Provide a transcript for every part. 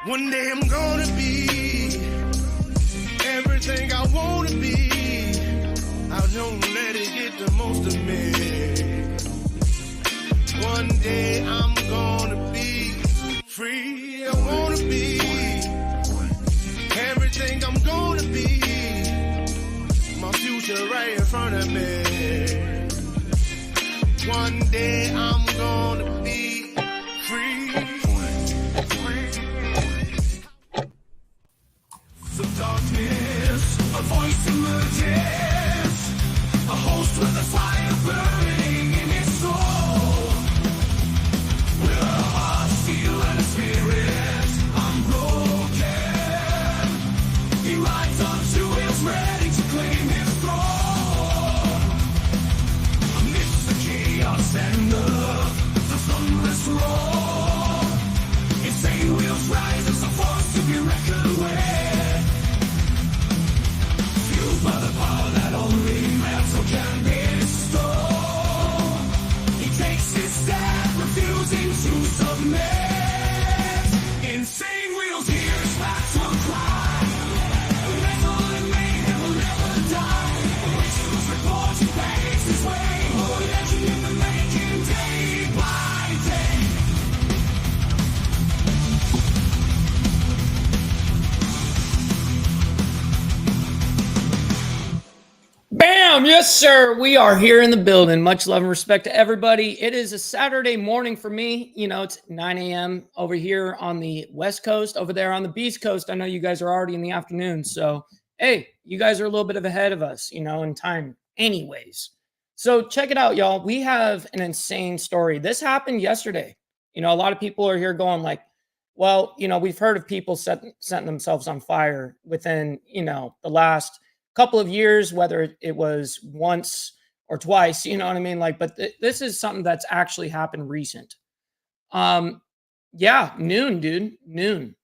One day I'm gonna be everything I wanna be. I don't let it get the most of me. One day I'm gonna be free. I wanna be everything I'm gonna be. My future right in front of me. One day I'm gonna be free. So darkness, a voice emerges, a host with a fire burning in his soul. With a heart, steel, and a spirit unbroken, he rides onto wheels, ready to claim his throne. Amidst the chaos and the thunderous roar, insane wheels rise as a force to be reckoned with. By the power that only metal can bestow, he takes his stand, refusing to submit. Insane wheels hear his battle cry. Metal and mayhem will never die. Rituals report he paves his way. Oh, legend in the making, day by day. Bam! Yes, sir. We are here in the building. Much love and respect to everybody. It is a Saturday morning for me. You know, it's 9 a.m. over here on the West Coast. Over there on the East Coast, I know you guys are already in the afternoon. So, hey, you guys are a little bit of ahead of us, you know, in time anyways. So check it out, y'all. We have an insane story. This happened yesterday. You know, a lot of people are here going like, well, you know, we've heard of people setting themselves on fire within, you know, the last couple of years, whether it was once or twice, you know what I mean? Like, but this is something that's actually happened recent. Yeah, noon, dude, noon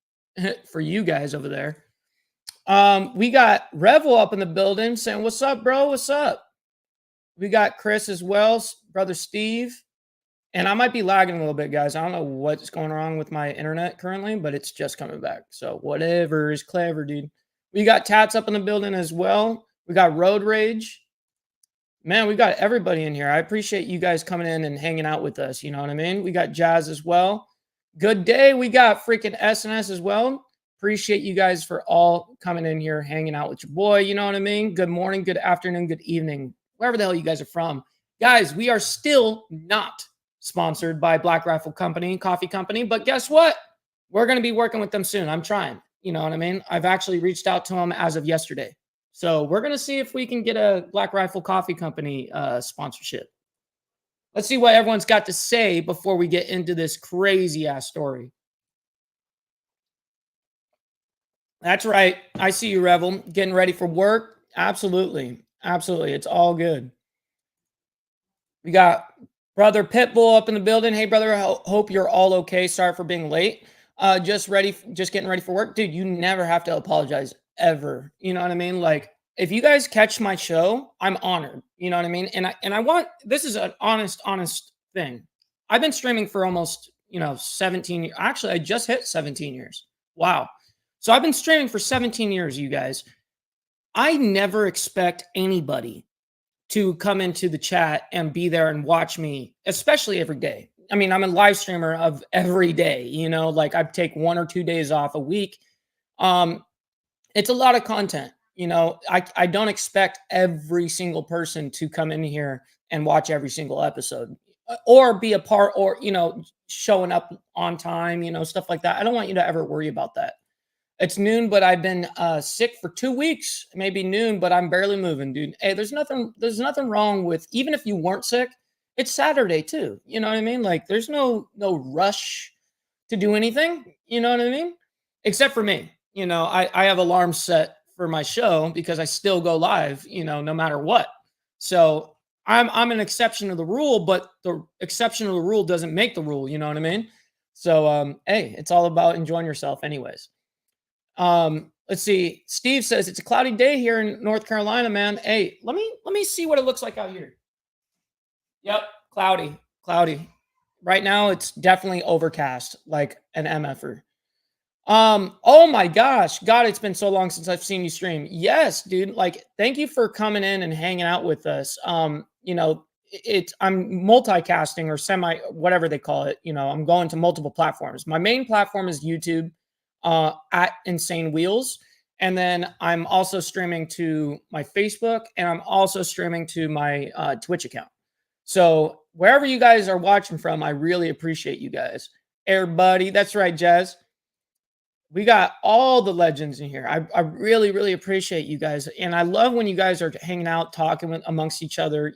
for you guys over there. We got Revel up in the building saying, "What's up, bro? What's up?" We got Chris as well, brother Steve, and I might be lagging a little bit, guys. I don't know what's going wrong with my internet currently, but it's just coming back. So whatever is clever, dude. We got Tats up in the building as well. We got Road Rage. Man, we got everybody in here. I appreciate you guys coming in and hanging out with us. You know what I mean? We got Jazz as well. Good day. We got freaking SNS as well. Appreciate you guys for all coming in here, hanging out with your boy. You know what I mean? Good morning, good afternoon, good evening, wherever the hell you guys are from. Guys, we are still not sponsored by Black Rifle Company, Coffee Company, but guess what? We're going to be working with them soon. I'm trying. You know what I mean? I've actually reached out to them as of yesterday. So we're going to see if we can get a Black Rifle Coffee Company sponsorship. Let's see what everyone's got to say before we get into this crazy ass story. That's right. I see you, Revel. Getting ready for work? Absolutely. Absolutely. It's all good. We got brother Pitbull up in the building. Hey, brother. I hope you're all okay. Sorry for being late. Just getting ready for work. Dude, you never have to apologize ever. You know what I mean? Like, if you guys catch my show, I'm honored. You know what I mean? And I want, this is an honest thing. I've been streaming for almost, 17 years. Actually, I just hit 17 years. Wow. So I've been streaming for 17 years, you guys. I never expect anybody to come into the chat and be there and watch me, especially every day. I mean, I'm a live streamer of every day, like I take 1 or 2 days off a week. It's a lot of content. I don't expect every single person to come in here and watch every single episode or be a part or, showing up on time, stuff like that. I don't want you to ever worry about that. It's noon, but I've been sick for 2 weeks, maybe noon, but I'm barely moving, dude. Hey, there's nothing wrong with, even if you weren't sick, it's Saturday too. You know what I mean? Like there's no rush to do anything. You know what I mean? Except for me, I have alarms set for my show because I still go live, no matter what. So I'm an exception to the rule, but the exception to the rule doesn't make the rule. You know what I mean? So, hey, it's all about enjoying yourself anyways. Let's see. Steve says it's a cloudy day here in North Carolina, man. Hey, let me see what it looks like out here. Yep, cloudy. Right now, it's definitely overcast, like an MFer. Oh my gosh. God, it's been so long since I've seen you stream. Yes, dude. Like, thank you for coming in and hanging out with us. I'm multicasting or semi whatever they call it. I'm going to multiple platforms. My main platform is YouTube, at Insane Wheels. And then I'm also streaming to my Facebook and I'm also streaming to my Twitch account. So wherever you guys are watching from, I really appreciate you guys. Everybody, that's right, Jazz. We got all the legends in here. I really, really appreciate you guys. And I love when you guys are hanging out, talking amongst each other.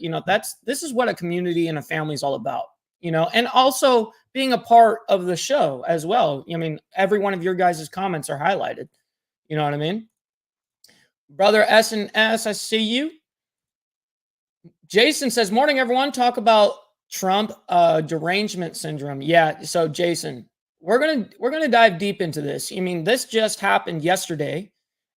This is what a community and a family is all about, and also being a part of the show as well. I mean, every one of your guys' comments are highlighted. You know what I mean? Brother S and S, I see you. Jason says, morning, everyone. Talk about Trump derangement syndrome. Yeah. So Jason, we're gonna dive deep into this. I mean, this just happened yesterday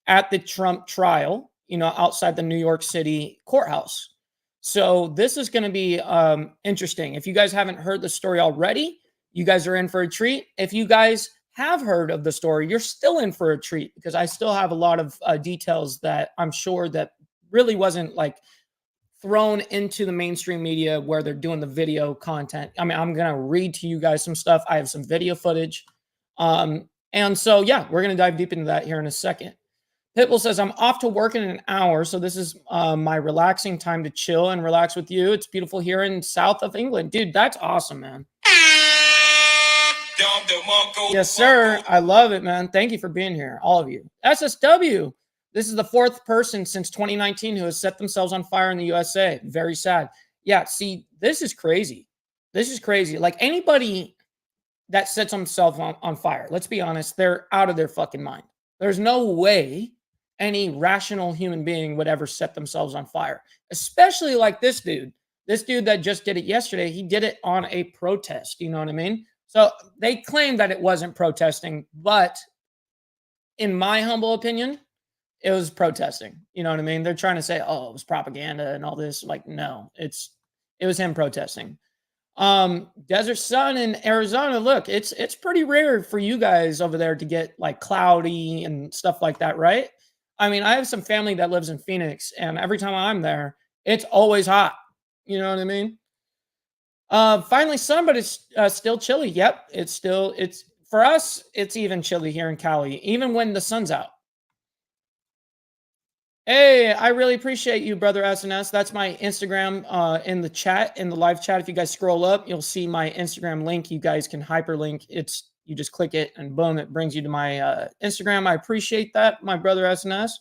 at the Trump trial, outside the New York City courthouse. So this is going to be interesting. If you guys haven't heard the story already, you guys are in for a treat. If you guys have heard of the story, you're still in for a treat because I still have a lot of details that I'm sure that really wasn't like thrown into the mainstream media where they're doing the video content. I mean, I'm going to read to you guys some stuff. I have some video footage. And so, yeah, we're going to dive deep into that here in a second. Pitbull says, I'm off to work in an hour. So this is my relaxing time to chill and relax with you. It's beautiful here in south of England. Dude, that's awesome, man. Yes, sir. I love it, man. Thank you for being here, all of you. SSW. This is the fourth person since 2019 who has set themselves on fire in the USA. Very sad. Yeah, see, this is crazy. This is crazy. Like anybody that sets themselves on fire, let's be honest, they're out of their fucking mind. There's no way any rational human being would ever set themselves on fire, especially like this dude. This dude that just did it yesterday, he did it on a protest. You know what I mean? So they claim that it wasn't protesting, but in my humble opinion, it was protesting. You know what I mean? They're trying to say, oh, it was propaganda and all this. Like, no, it was him protesting. Desert Sun in Arizona. Look, it's pretty rare for you guys over there to get like cloudy and stuff like that, right? I mean, I have some family that lives in Phoenix, and every time I'm there, it's always hot. You know what I mean? Finally, sun, but it's still chilly. Yep, it's for us. It's even chilly here in Cali, even when the sun's out. Hey, I really appreciate you, brother SNS. That's my Instagram in the chat, in the live chat. If you guys scroll up, you'll see my Instagram link. You guys can hyperlink. You just click it and boom, it brings you to my Instagram. I appreciate that, my brother SNS.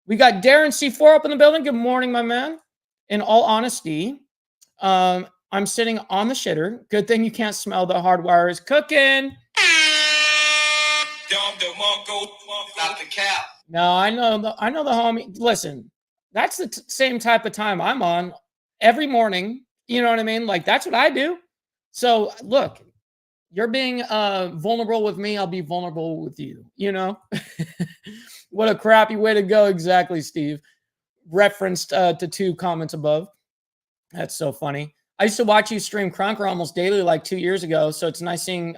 We got Darren C4 up in the building. Good morning, my man. In all honesty, I'm sitting on the shitter. Good thing you can't smell the hardwire is cooking. Not the cap. No, I know the homie. Listen, that's the same type of time I'm on every morning. You know what I mean? Like that's what I do. So look, you're being vulnerable with me. I'll be vulnerable with you. You know, what a crappy way to go. Exactly, Steve. Referenced to 2 comments above. That's so funny. I used to watch you stream Cronker almost daily, like 2 years ago. So it's nice seeing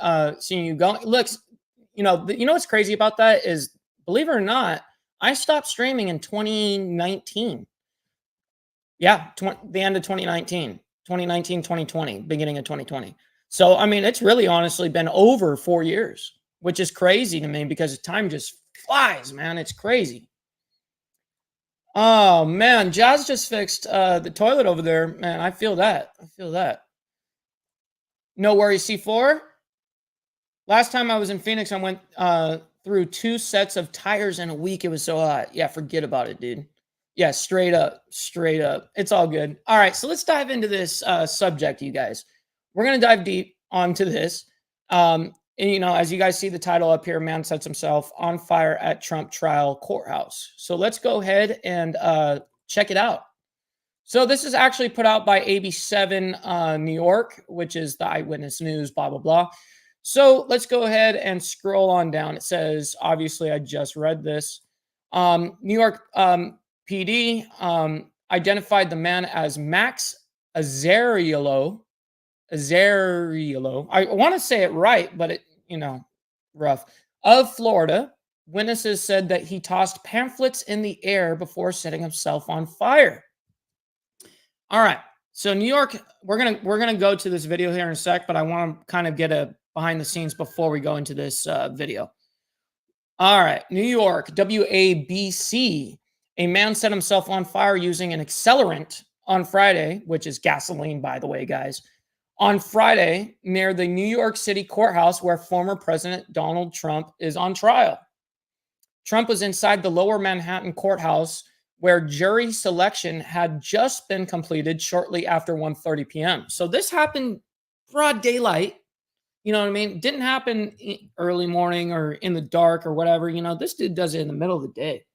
you going. Look, you know what's crazy about that is, believe it or not, I stopped streaming in 2019. Yeah, the end of 2019, 2020, beginning of 2020. So, I mean, it's really honestly been over 4 years, which is crazy to me because time just flies, man. It's crazy. Oh, man. Jazz just fixed the toilet over there. Man, I feel that. No worries, C4. Last time I was in Phoenix, I went through 2 sets of tires in a week. It was so hot. Yeah, forget about it, dude. Yeah, straight up. It's all good. All right, so let's dive into this subject, you guys. We're going to dive deep onto this. And, as you guys see the title up here, man sets himself on fire at Trump trial courthouse. So let's go ahead and check it out. So this is actually put out by AB7 New York, which is the Eyewitness News, blah, blah, blah. So let's go ahead and scroll on down. It says, obviously, I just read this. New York PD identified the man as Max Azariello. I want to say it right, but it, rough. of Florida. Witnesses said that he tossed pamphlets in the air before setting himself on fire. All right. So New York, we're gonna go to this video here in a sec, but I want to kind of get a behind the scenes before we go into this video. All right, New York, WABC. A man set himself on fire using an accelerant on Friday, which is gasoline, by the way, guys. On Friday, near the New York City courthouse where former President Donald Trump is on trial. Trump was inside the lower Manhattan courthouse where jury selection had just been completed shortly after 1:30 p.m. So this happened broad daylight. You know what I mean? Didn't happen early morning or in the dark or whatever. This dude does it in the middle of the day.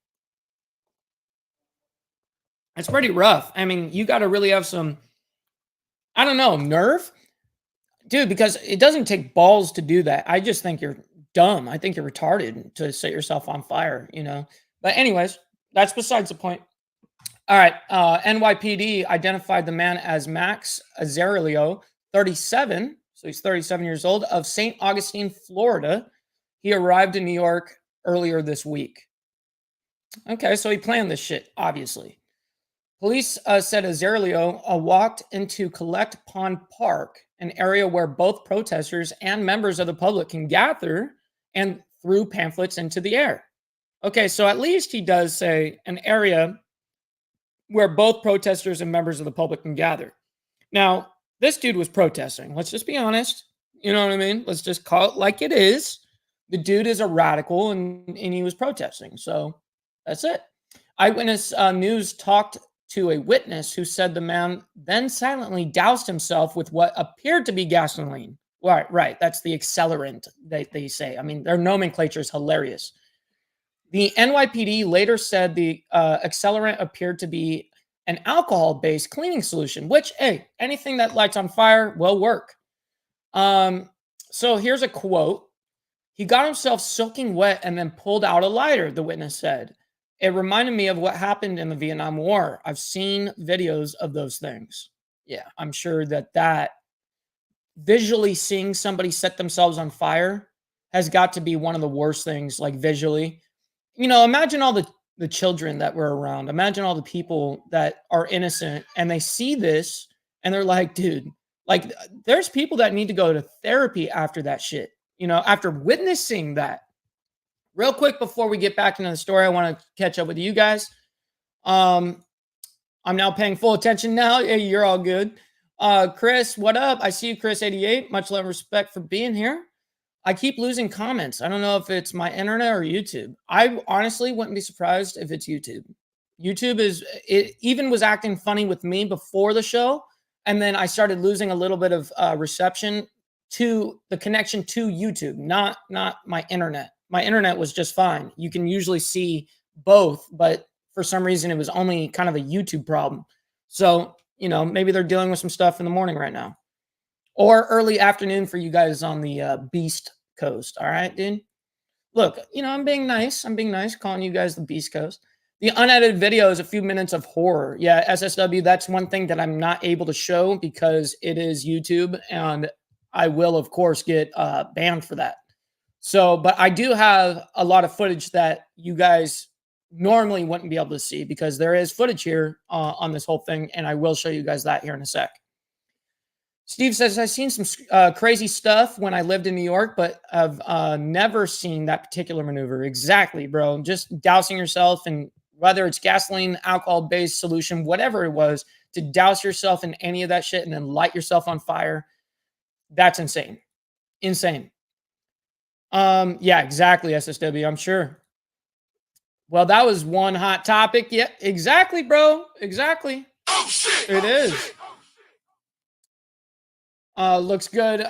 It's pretty rough. I mean, you got to really have some, I don't know, nerve, dude, because it doesn't take balls to do that. I just think you're dumb. I think you're retarded to set yourself on fire. But anyways, that's besides the point. All right. NYPD identified the man as Max Azarilio, 37. So he's 37 years old, of St. Augustine, Florida. He arrived in New York earlier this week. Okay, so he planned this shit, obviously. Police said Azarilio walked into Collect Pond Park, an area where both protesters and members of the public can gather, and threw pamphlets into the air. Okay, so at least he does say an area where both protesters and members of the public can gather. Now, this dude was protesting. Let's just be honest. You know what I mean? Let's just call it like it is. The dude is a radical and he was protesting. So that's it. Eyewitness News talked to a witness who said the man then silently doused himself with what appeared to be gasoline. Right. That's the accelerant that they say. I mean, their nomenclature is hilarious. The NYPD later said the accelerant appeared to be an alcohol-based cleaning solution, which, hey, anything that lights on fire will work. So here's a quote. He got himself soaking wet and then pulled out a lighter, the witness said. It reminded me of what happened in the Vietnam War. I've seen videos of those things. Yeah, I'm sure that visually seeing somebody set themselves on fire has got to be one of the worst things, like visually. Imagine all the children that were around. Imagine all the people that are innocent and they see this and they're like, dude, like there's people that need to go to therapy after that shit, after witnessing that. Real quick before we get back into the story, I want to catch up with you guys. I'm now paying full attention now. Hey, you're all good. Chris, what up? I see you, Chris88. Much love and respect for being here. I keep losing comments. I don't know if it's my internet or YouTube. I honestly wouldn't be surprised if it's YouTube. YouTube even was acting funny with me before the show. And then I started losing a little bit of reception to the connection to YouTube, not my internet. My internet was just fine. You can usually see both, but for some reason it was only kind of a YouTube problem. So, maybe they're dealing with some stuff in the morning right now. Or early afternoon for you guys on the Beast Coast. All right, dude? Look, I'm being nice. I'm being nice, calling you guys the Beast Coast. The unedited video is a few minutes of horror. Yeah, SSW, that's one thing that I'm not able to show because it is YouTube, and I will, of course, get banned for that. So, but I do have a lot of footage that you guys normally wouldn't be able to see because there is footage here on this whole thing, and I will show you guys that here in a sec. Steve says, I've seen some crazy stuff when I lived in New York, but I've never seen that particular maneuver. Exactly, bro. Just dousing yourself in whether it's gasoline, alcohol-based solution, whatever it was, to douse yourself in any of that shit and then light yourself on fire. That's insane. Insane. Yeah, exactly, SSW, I'm sure. Well, that was one hot topic. Yeah, exactly, bro. Exactly. Oh, shit. It is. Looks good.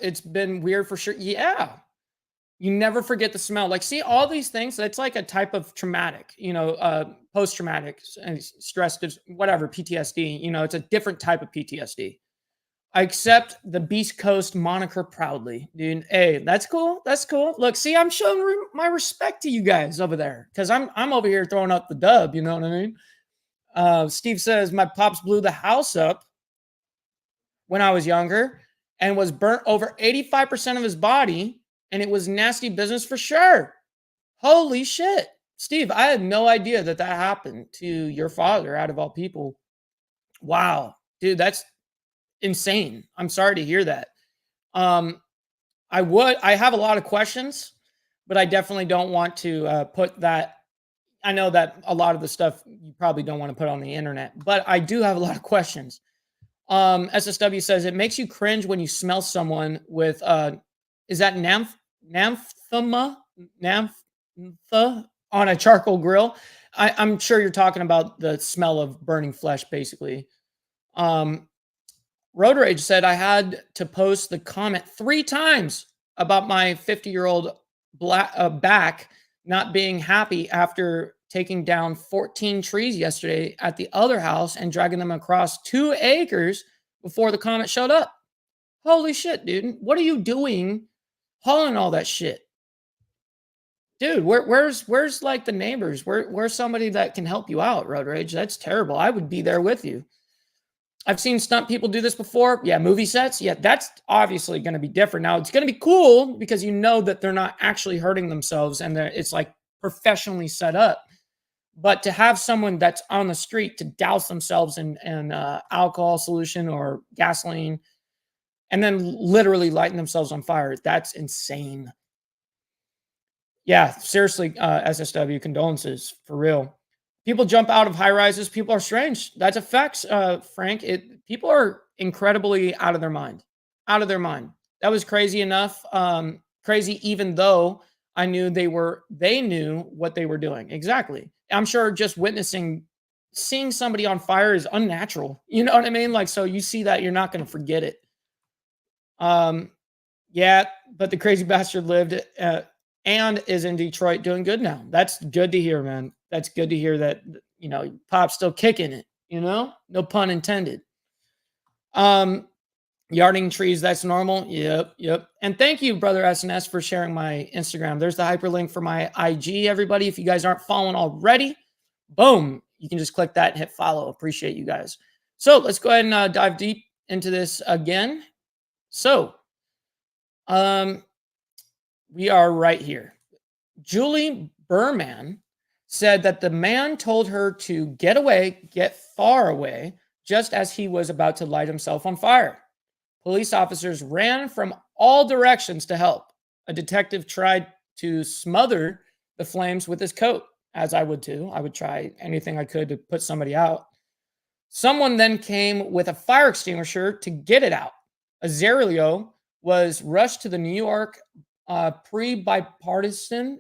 It's been weird for sure. Yeah. You never forget the smell. Like, see, all these things, that's like a type of traumatic, post-traumatic stress, whatever, PTSD. It's a different type of PTSD. I accept the Beast Coast moniker proudly, dude. Hey, that's cool. That's cool. Look, see, I'm showing my respect to you guys over there because I'm over here throwing up the dub. You know what I mean? Steve says, my pops blew the house up when I was younger and was burnt over 85% of his body and it was nasty business for sure. Holy shit. Steve, I had no idea that that happened to your father out of all people. Wow. Dude, that's insane. I'm sorry to hear that. Um, I have a lot of questions, but I definitely don't want to put that. I know that a lot of the stuff you probably don't want to put on the internet, but I do have a lot of questions. SSW says it makes you cringe when you smell someone with is that namphthema namphtha on a charcoal grill? I'm sure you're talking about the smell of burning flesh, basically. Um, Road Rage said I had to post the comment 3 times about my 50-year-old back not being happy after taking down 14 trees yesterday at the other house and dragging them across 2 acres before the comment showed up. Holy shit, dude. What are you doing hauling all that shit? Dude, where's like the neighbors? Where's somebody that can help you out, Road Rage? That's terrible. I would be there with you. I've seen stunt people do this before. Yeah, movie sets. Yeah, that's obviously going to be different. Now, it's going to be cool because you know that they're not actually hurting themselves and that it's like professionally set up. But to have someone that's on the street to douse themselves in alcohol solution or gasoline and then literally lighten themselves on fire, that's insane. Yeah, seriously, SSW, condolences for real. People jump out of high rises. People are strange. That's a fact, Frank. People are incredibly out of their mind. Out of their mind. That was crazy enough. Crazy, even though I knew they knew what they were doing. Exactly. I'm sure just seeing somebody on fire is unnatural. You know what I mean? Like, so you see that, you're not going to forget it. Yeah, but the crazy bastard lived and is in Detroit doing good now. That's good to hear, man. That's good to hear that, Pop's still kicking it, No pun intended. Yarding trees, that's normal. Yep. And thank you, brother SNS, for sharing my Instagram. There's the hyperlink for my IG, everybody. If you guys aren't following already, boom, you can just click that and hit follow. Appreciate you guys. So let's go ahead and dive deep into this again. So, we are right here. Julie Berman said that the man told her to get away, get far away, just as he was about to light himself on fire. Police officers ran from all directions to help. A detective tried to smother the flames with his coat, as I would too. I would try anything I could to put somebody out. Someone then came with a fire extinguisher to get it out. Azarilio was rushed to the New York pre-bipartisan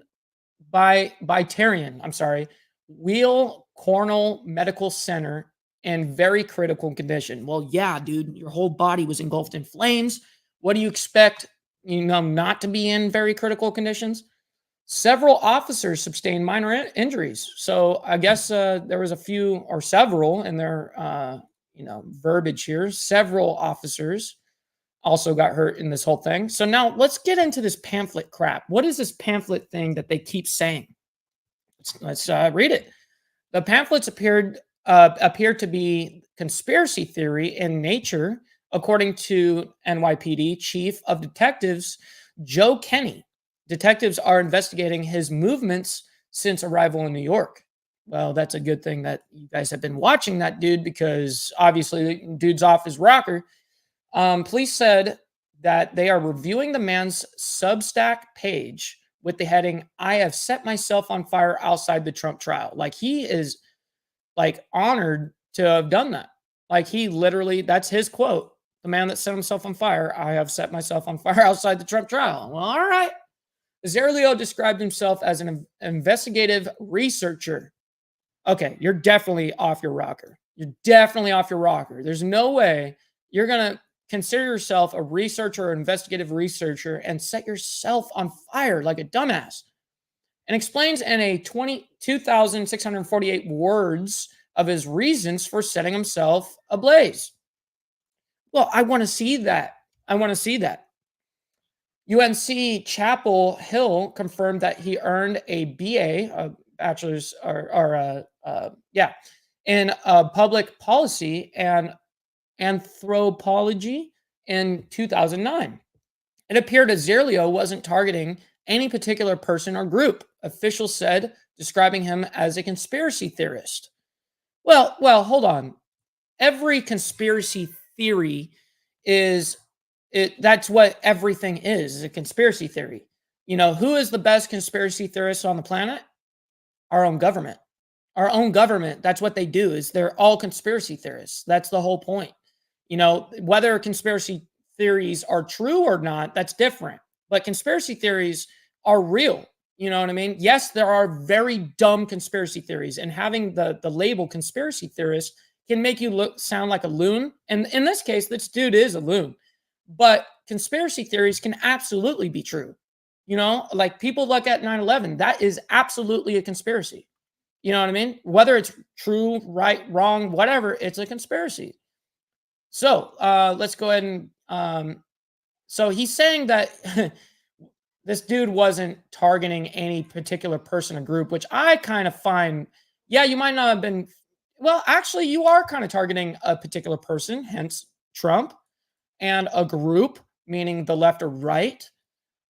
Weill Cornell Medical Center in very critical condition. Well, yeah, dude, your whole body was engulfed in flames. What do you expect, not to be in very critical conditions? Several officers sustained minor injuries. So I guess there was a few or several in their, verbiage here. Several officers also got hurt in this whole thing. So now let's get into this pamphlet crap. What is this pamphlet thing that they keep saying? Let's read it. The pamphlets appear to be conspiracy theory in nature, according to NYPD Chief of Detectives Joe Kenny. Detectives are investigating his movements since arrival in New York. Well, that's a good thing that you guys have been watching that dude, because obviously the dude's off his rocker. Police said that they are reviewing the man's Substack page with the heading, "I have set myself on fire outside the Trump trial." Like, he is like honored to have done that. Like, he literally, that's his quote. The man that set himself on fire, "I have set myself on fire outside the Trump trial." Well, all right. Zerilio described himself as an investigative researcher. Okay, you're definitely off your rocker. You're definitely off your rocker. There's no way you're going to consider yourself a researcher or investigative researcher and set yourself on fire like a dumbass. And explains in a 22,648 words of his reasons for setting himself ablaze. Well, I want to see that. UNC Chapel Hill confirmed that he earned a BA, a bachelor's, in public policy and anthropology in 2009. It appeared Azerio wasn't targeting any particular person or group, officials said, describing him as a conspiracy theorist. Well, hold on. Every conspiracy theory is that's what everything is a conspiracy theory. You know, who is the best conspiracy theorist on the planet? Our own government. Our own government, that's what they do is they're all conspiracy theorists. That's the whole point. You know, whether conspiracy theories are true or not, that's different. But conspiracy theories are real. You know what I mean? Yes, there are very dumb conspiracy theories, and having the label conspiracy theorist can make you sound like a loon. And in this case, this dude is a loon. But conspiracy theories can absolutely be true. You know, like people look at 9/11, that is absolutely a conspiracy. You know what I mean? Whether it's true, right, wrong, whatever, it's a conspiracy. So let's go ahead and so he's saying that this dude wasn't targeting any particular person or group, which I kind of find, yeah, you might not have been. Well, actually, you are kind of targeting a particular person, hence Trump, and a group, meaning the left or right.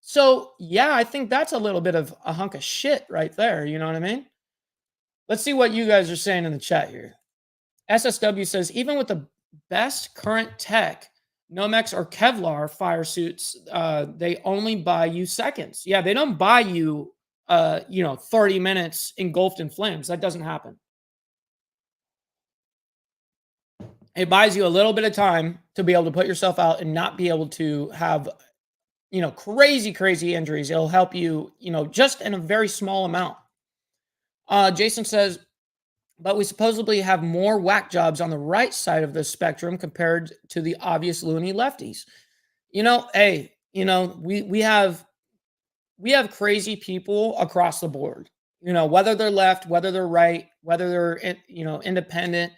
So, yeah, I think that's a little bit of a hunk of shit right there. You know what I mean? Let's see what you guys are saying in the chat here. SSW says, even with the best current tech, Nomex or Kevlar fire suits, they only buy you seconds. Yeah, they don't buy you, 30 minutes engulfed in flames. That doesn't happen. It buys you a little bit of time to be able to put yourself out and not be able to have, crazy injuries. It'll help you, just in a very small amount. Jason says, but we supposedly have more whack jobs on the right side of the spectrum compared to the obvious loony lefties. We have crazy people across the board. Whether they're left, whether they're right, whether they're independent,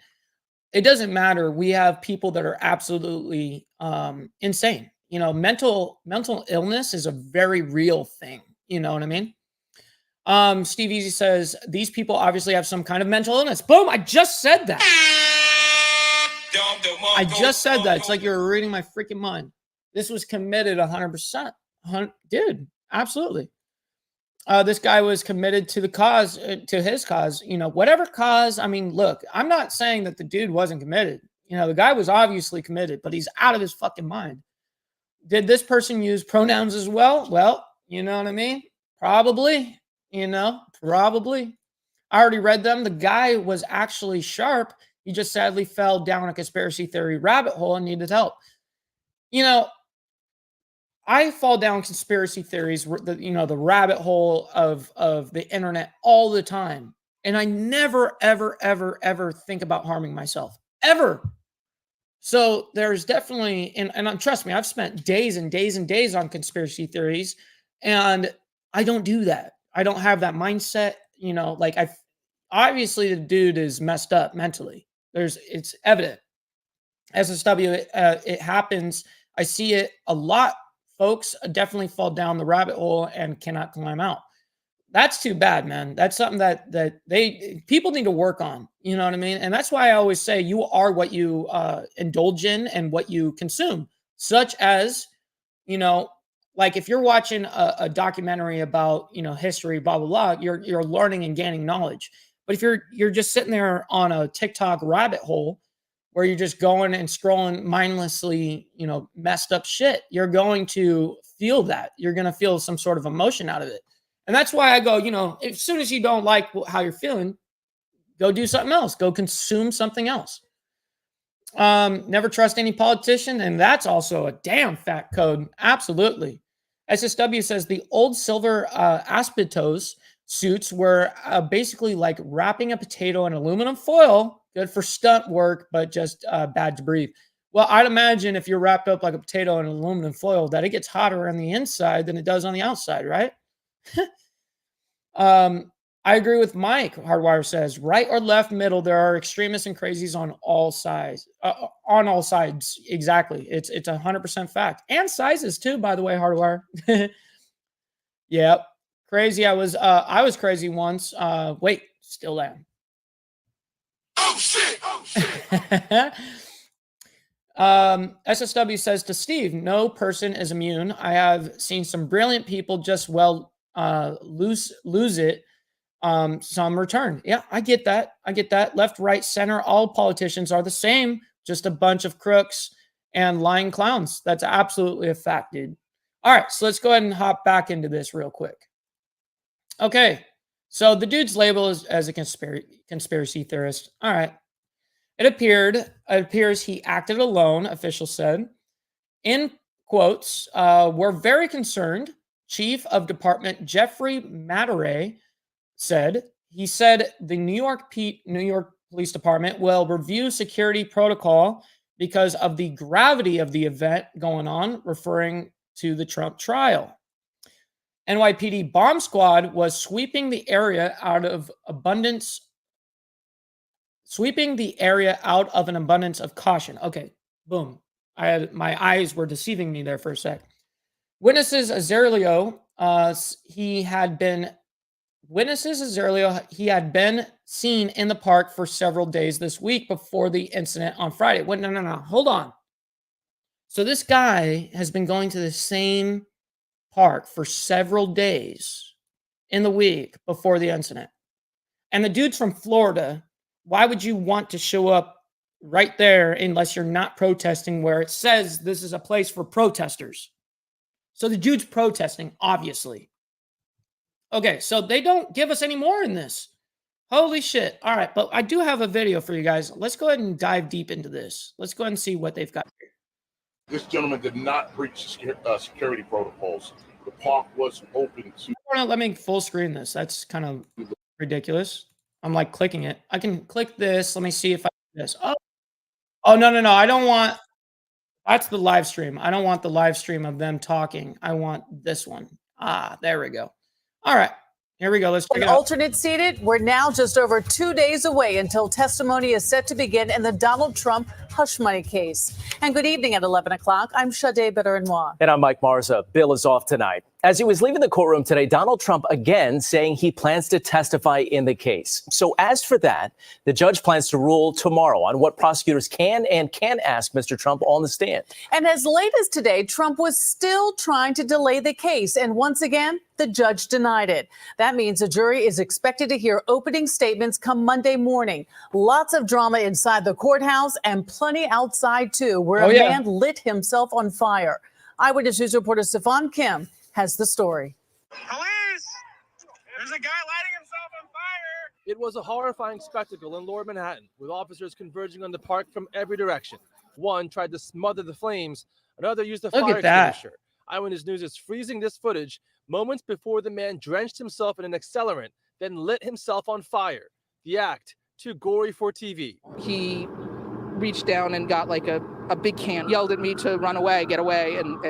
it doesn't matter. We have people that are absolutely insane. Mental illness is a very real thing. You know what I mean? Steve Easy says, these people obviously have some kind of mental illness. Boom, I just said that. I just said that. It's like you're reading my freaking mind. This was committed 100%. Dude, absolutely. This guy was committed to the cause, to his cause, whatever cause. I mean, look, I'm not saying that the dude wasn't committed. The guy was obviously committed, but he's out of his fucking mind. Did this person use pronouns as well? Well, you know what I mean? Probably. Probably. I already read them. The guy was actually sharp. He just sadly fell down a conspiracy theory rabbit hole and needed help. I fall down conspiracy theories, the rabbit hole of the internet all the time. And I never, ever, ever, ever think about harming myself. Ever. So there's definitely, and trust me, I've spent days and days and days on conspiracy theories, and I don't do that. I don't have that mindset. Obviously the dude is messed up mentally. It's evident. SSW, it happens. I see it a lot. Folks definitely fall down the rabbit hole and cannot climb out. That's too bad, man. That's something that people need to work on. You know what I mean? And that's why I always say you are what you indulge in and what you consume. Such as, like if you're watching a documentary about history, blah blah blah, you're learning and gaining knowledge. But if you're just sitting there on a TikTok rabbit hole where you're just going and scrolling mindlessly, messed up shit, you're going to feel that. You're going to feel some sort of emotion out of it. And that's why I go, as soon as you don't like how you're feeling, go do something else. Go consume something else. Never trust any politician. And that's also a damn fat code. Absolutely. SSW says the old silver asbestos suits were basically like wrapping a potato in aluminum foil. Good for stunt work, but just bad to breathe. Well, I'd imagine if you're wrapped up like a potato in aluminum foil, that it gets hotter on the inside than it does on the outside, right? I agree with Mike. Hardwire says, right or left, middle, there are extremists and crazies on all sides. On all sides, exactly. It's 100% fact, and sizes too. By the way, Hardwire. Yep, crazy. I was crazy once. Wait, still am. Oh shit! Oh shit! SSW says to Steve, no person is immune. I have seen some brilliant people just lose it. Some return. Yeah, I get that. I get that. Left, right, center, all politicians are the same, just a bunch of crooks and lying clowns. That's absolutely a fact, dude. All right, so let's go ahead and hop back into this real quick. Okay, so the dude's labeled as a conspiracy theorist. All right. It appears he acted alone, officials said. In quotes, we're very concerned, Chief of Department Jeffrey Matteret said. He said the New York Police Department will review security protocol because of the gravity of the event going on, referring to the Trump trial. NYPD bomb squad was sweeping the area out of an abundance of caution. Okay, boom. My eyes were deceiving me there for a sec. Witnesses Azerilio, he had been seen in the park for several days this week before the incident on Friday. Wait, no. Hold on. So this guy has been going to the same park for several days in the week before the incident. And the dude's from Florida. Why would you want to show up right there unless you're not protesting where it says this is a place for protesters? So the dude's protesting, obviously. Okay, so they don't give us any more in this. Holy shit. All right, but I do have a video for you guys. Let's go ahead and dive deep into this. Let's go ahead and see what they've got here. This gentleman did not breach security protocols. The park was open to... Let me full screen this. That's kind of ridiculous. I'm like clicking it. I can click this. Let me see if I do this. Oh, no. I don't want... That's the live stream. I don't want the live stream of them talking. I want this one. There we go. All right. Here we go. Let's check it out. Alternate seated. We're now just over 2 days away until testimony is set to begin in the Donald Trump hush money case. And good evening at 11 o'clock. I'm Sade Better-Noir. And I'm Mike Marza. Bill is off tonight. As he was leaving the courtroom today, Donald Trump again saying he plans to testify in the case. So as for that, the judge plans to rule tomorrow on what prosecutors can and can't ask Mr. Trump on the stand. And as late as today, Trump was still trying to delay the case. And once again, the judge denied it. That means the jury is expected to hear opening statements come Monday morning. Lots of drama inside the courthouse and plenty outside, too, where a man lit himself on fire. Eyewitness News reporter Stefan Kim has the story. Police! There's a guy lighting himself on fire! It was a horrifying spectacle in Lower Manhattan, with officers converging on the park from every direction. One tried to smother the flames, another used a fire extinguisher. Eyewitness News is freezing this footage moments before the man drenched himself in an accelerant, then lit himself on fire. The act, too gory for TV. He reached down and got like a big can, yelled at me to run away, get away, and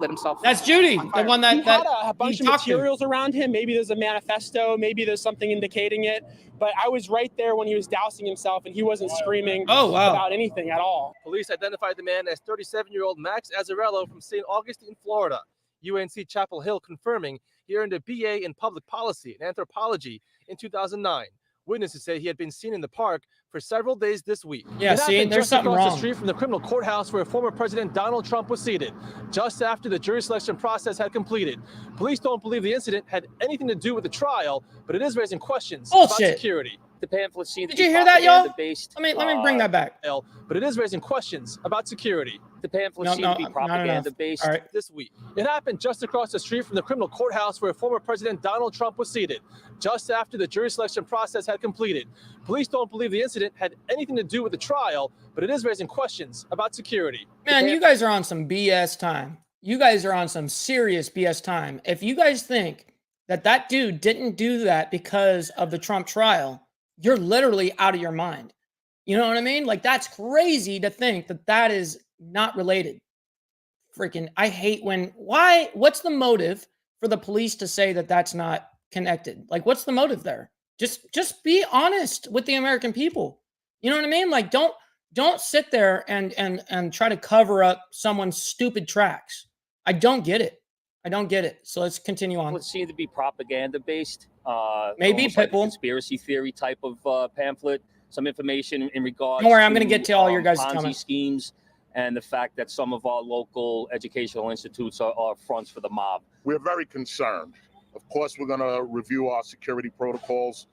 lit himself. That's Judy, the one that had a bunch of materials around him. Maybe there's a manifesto, maybe there's something indicating it. But I was right there when he was dousing himself, and he wasn't screaming about anything at all. Police identified the man as 37-year-old Max Azzarello from St. Augustine, Florida. UNC Chapel Hill confirming he earned a BA in public policy and anthropology in 2009. Witnesses say he had been seen in the park for several days this week. Yeah, see, there's something wrong. Across the street from the criminal courthouse where former President Donald Trump was seated, just after the jury selection process had completed. Police don't believe the incident had anything to do with the trial, but it is raising questions about security. The pamphlet seems Did you hear that, y'all? Let me bring that back. But it is raising questions about security. The pamphlet seemed to be propaganda-based this week. It happened just across the street from the criminal courthouse where former President Donald Trump was seated, just after the jury selection process had completed. Police don't believe the incident had anything to do with the trial, but it is raising questions about security. Man, you guys are on some BS time. You guys are on some serious BS time. If you guys think that dude didn't do that because of the Trump trial, you're literally out of your mind. You know what I mean? Like, that's crazy to think that is not related. Freaking, I hate what's the motive for the police to say that that's not connected? Like, what's the motive there? Just be honest with the American people. You know what I mean? Like, don't sit there and try to cover up someone's stupid tracks. I don't get it. So let's continue on. It seemed to be propaganda-based. Maybe like a conspiracy theory type of pamphlet. Some information in regard. Don't worry, I'm going to get to all your guys' Ponzi comments. Schemes and the fact that some of our local educational institutes are fronts for the mob. We're very concerned. Of course, we're going to review our security protocols.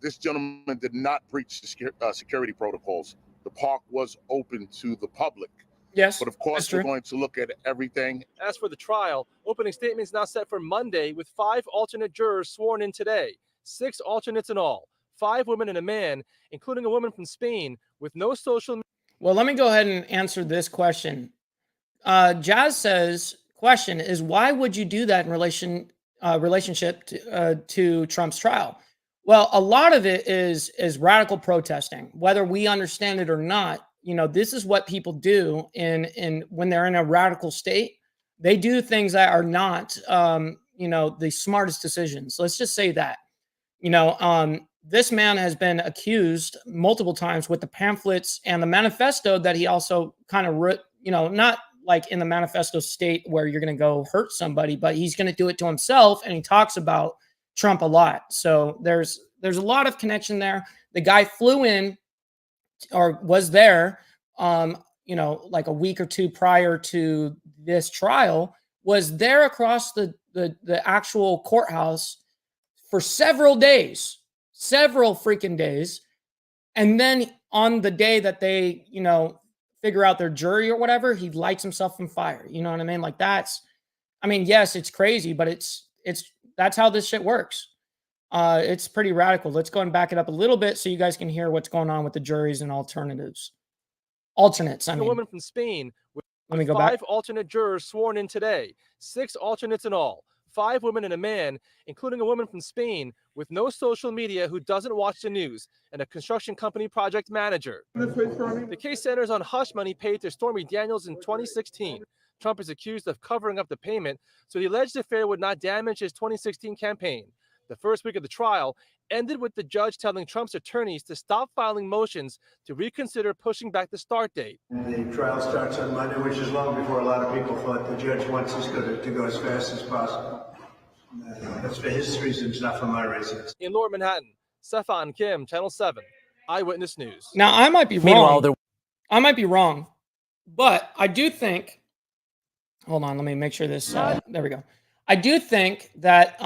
This gentleman did not breach the security protocols. The park was open to the public. Yes, but of course, we're going to look at everything. As for the trial, opening statements now set for Monday with 5 alternate jurors sworn in today. 6 alternates in all, 5 women and a man, including a woman from Spain with no social. Well, let me go ahead and answer this question. Jazz says, question is, why would you do that in relationship to Trump's trial? Well, a lot of it is radical protesting, whether we understand it or not. You know, this is what people do in when they're in a radical state. They do things that are not, you know, the smartest decisions. Let's just say that. You know, this man has been accused multiple times with the pamphlets and the manifesto that he also kind of wrote, you know, not like in the manifesto state where you're going to go hurt somebody, but he's going to do it to himself. And he talks about Trump a lot. So there's a lot of connection there. The guy flew in or was there, you know, like a week or two prior to this trial, was there across the actual courthouse for several freaking days. And then on the day that they, you know, figure out their jury or whatever, he lights himself on fire. You know what I mean? Like that's, I mean, yes, it's crazy, but that's how this shit works. It's pretty radical. Let's go and back it up a little bit so you guys can hear what's going on with the juries and alternates. I mean, A woman from Spain with let me go 5 back. alternate jurors sworn in today. 6 alternates in all. 5 women and a man, including a woman from Spain with no social media who doesn't watch the news, and a construction company project manager. The case centers on hush money paid to Stormy Daniels in 2016. Trump is accused of covering up the payment, so the alleged affair would not damage his 2016 campaign. The first week of the trial ended with the judge telling Trump's attorneys to stop filing motions to reconsider pushing back the start date. The trial starts on Monday, which is long before a lot of people thought. The judge wants us to go as fast as possible. That's for his reasons, not for my reasons. In Lower Manhattan, Stefan Kim, Channel 7, Eyewitness News. Now, I might be wrong. I might be wrong, but I do think, hold on, let me make sure this, there we go. I do think that,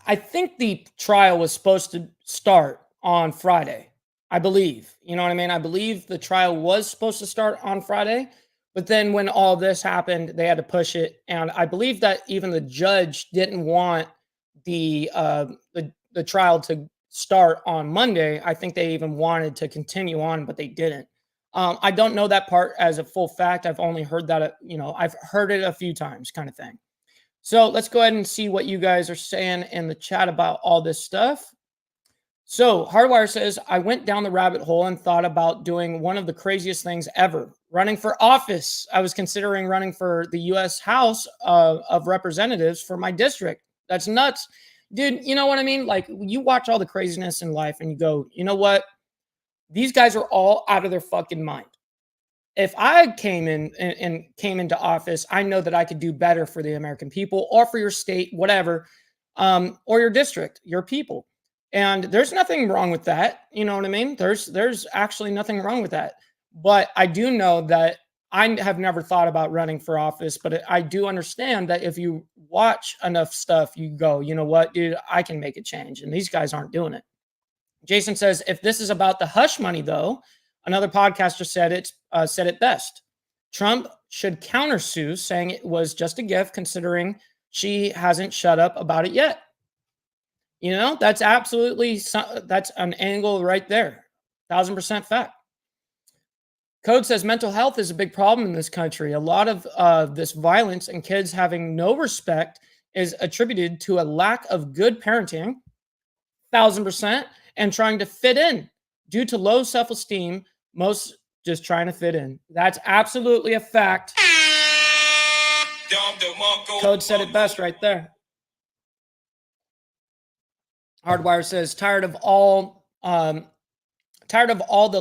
I think the trial was supposed to start on Friday, I believe. You know what I mean? I believe the trial was supposed to start on Friday, but then when all this happened, they had to push it. And I believe that even the judge didn't want the trial to start on Monday. I think they even wanted to continue on, but they didn't. I don't know that part as a full fact. I've only heard that, you know, I've heard it a few times kind of thing. So let's go ahead and see what you guys are saying in the chat about all this stuff. So Hardwire says, I went down the rabbit hole and thought about doing one of the craziest things ever, running for office. I was considering running for the U.S. House of Representatives for my district. That's nuts. Dude, you know what I mean? Like, you watch all the craziness in life and you go, you know what? These guys are all out of their fucking mind. If I came in and came into office, I know that I could do better for the American people or for your state, whatever, or your district, your people. And there's nothing wrong with that. You know what I mean? There's actually nothing wrong with that. But I do know that I have never thought about running for office, but I do understand that if you watch enough stuff, you go, you know what, dude, I can make a change. And these guys aren't doing it. Jason says, if this is about the hush money, though, another podcaster said it best. Trump should countersue, saying it was just a gift, considering she hasn't shut up about it yet. You know, that's an angle right there. 1000% fact. Code says mental health is a big problem in this country. A lot of this violence and kids having no respect is attributed to a lack of good parenting, 1000%, and trying to fit in due to low self-esteem. Most just trying to fit in. That's absolutely a fact. Code said it best right there. Hardwire says, tired of all the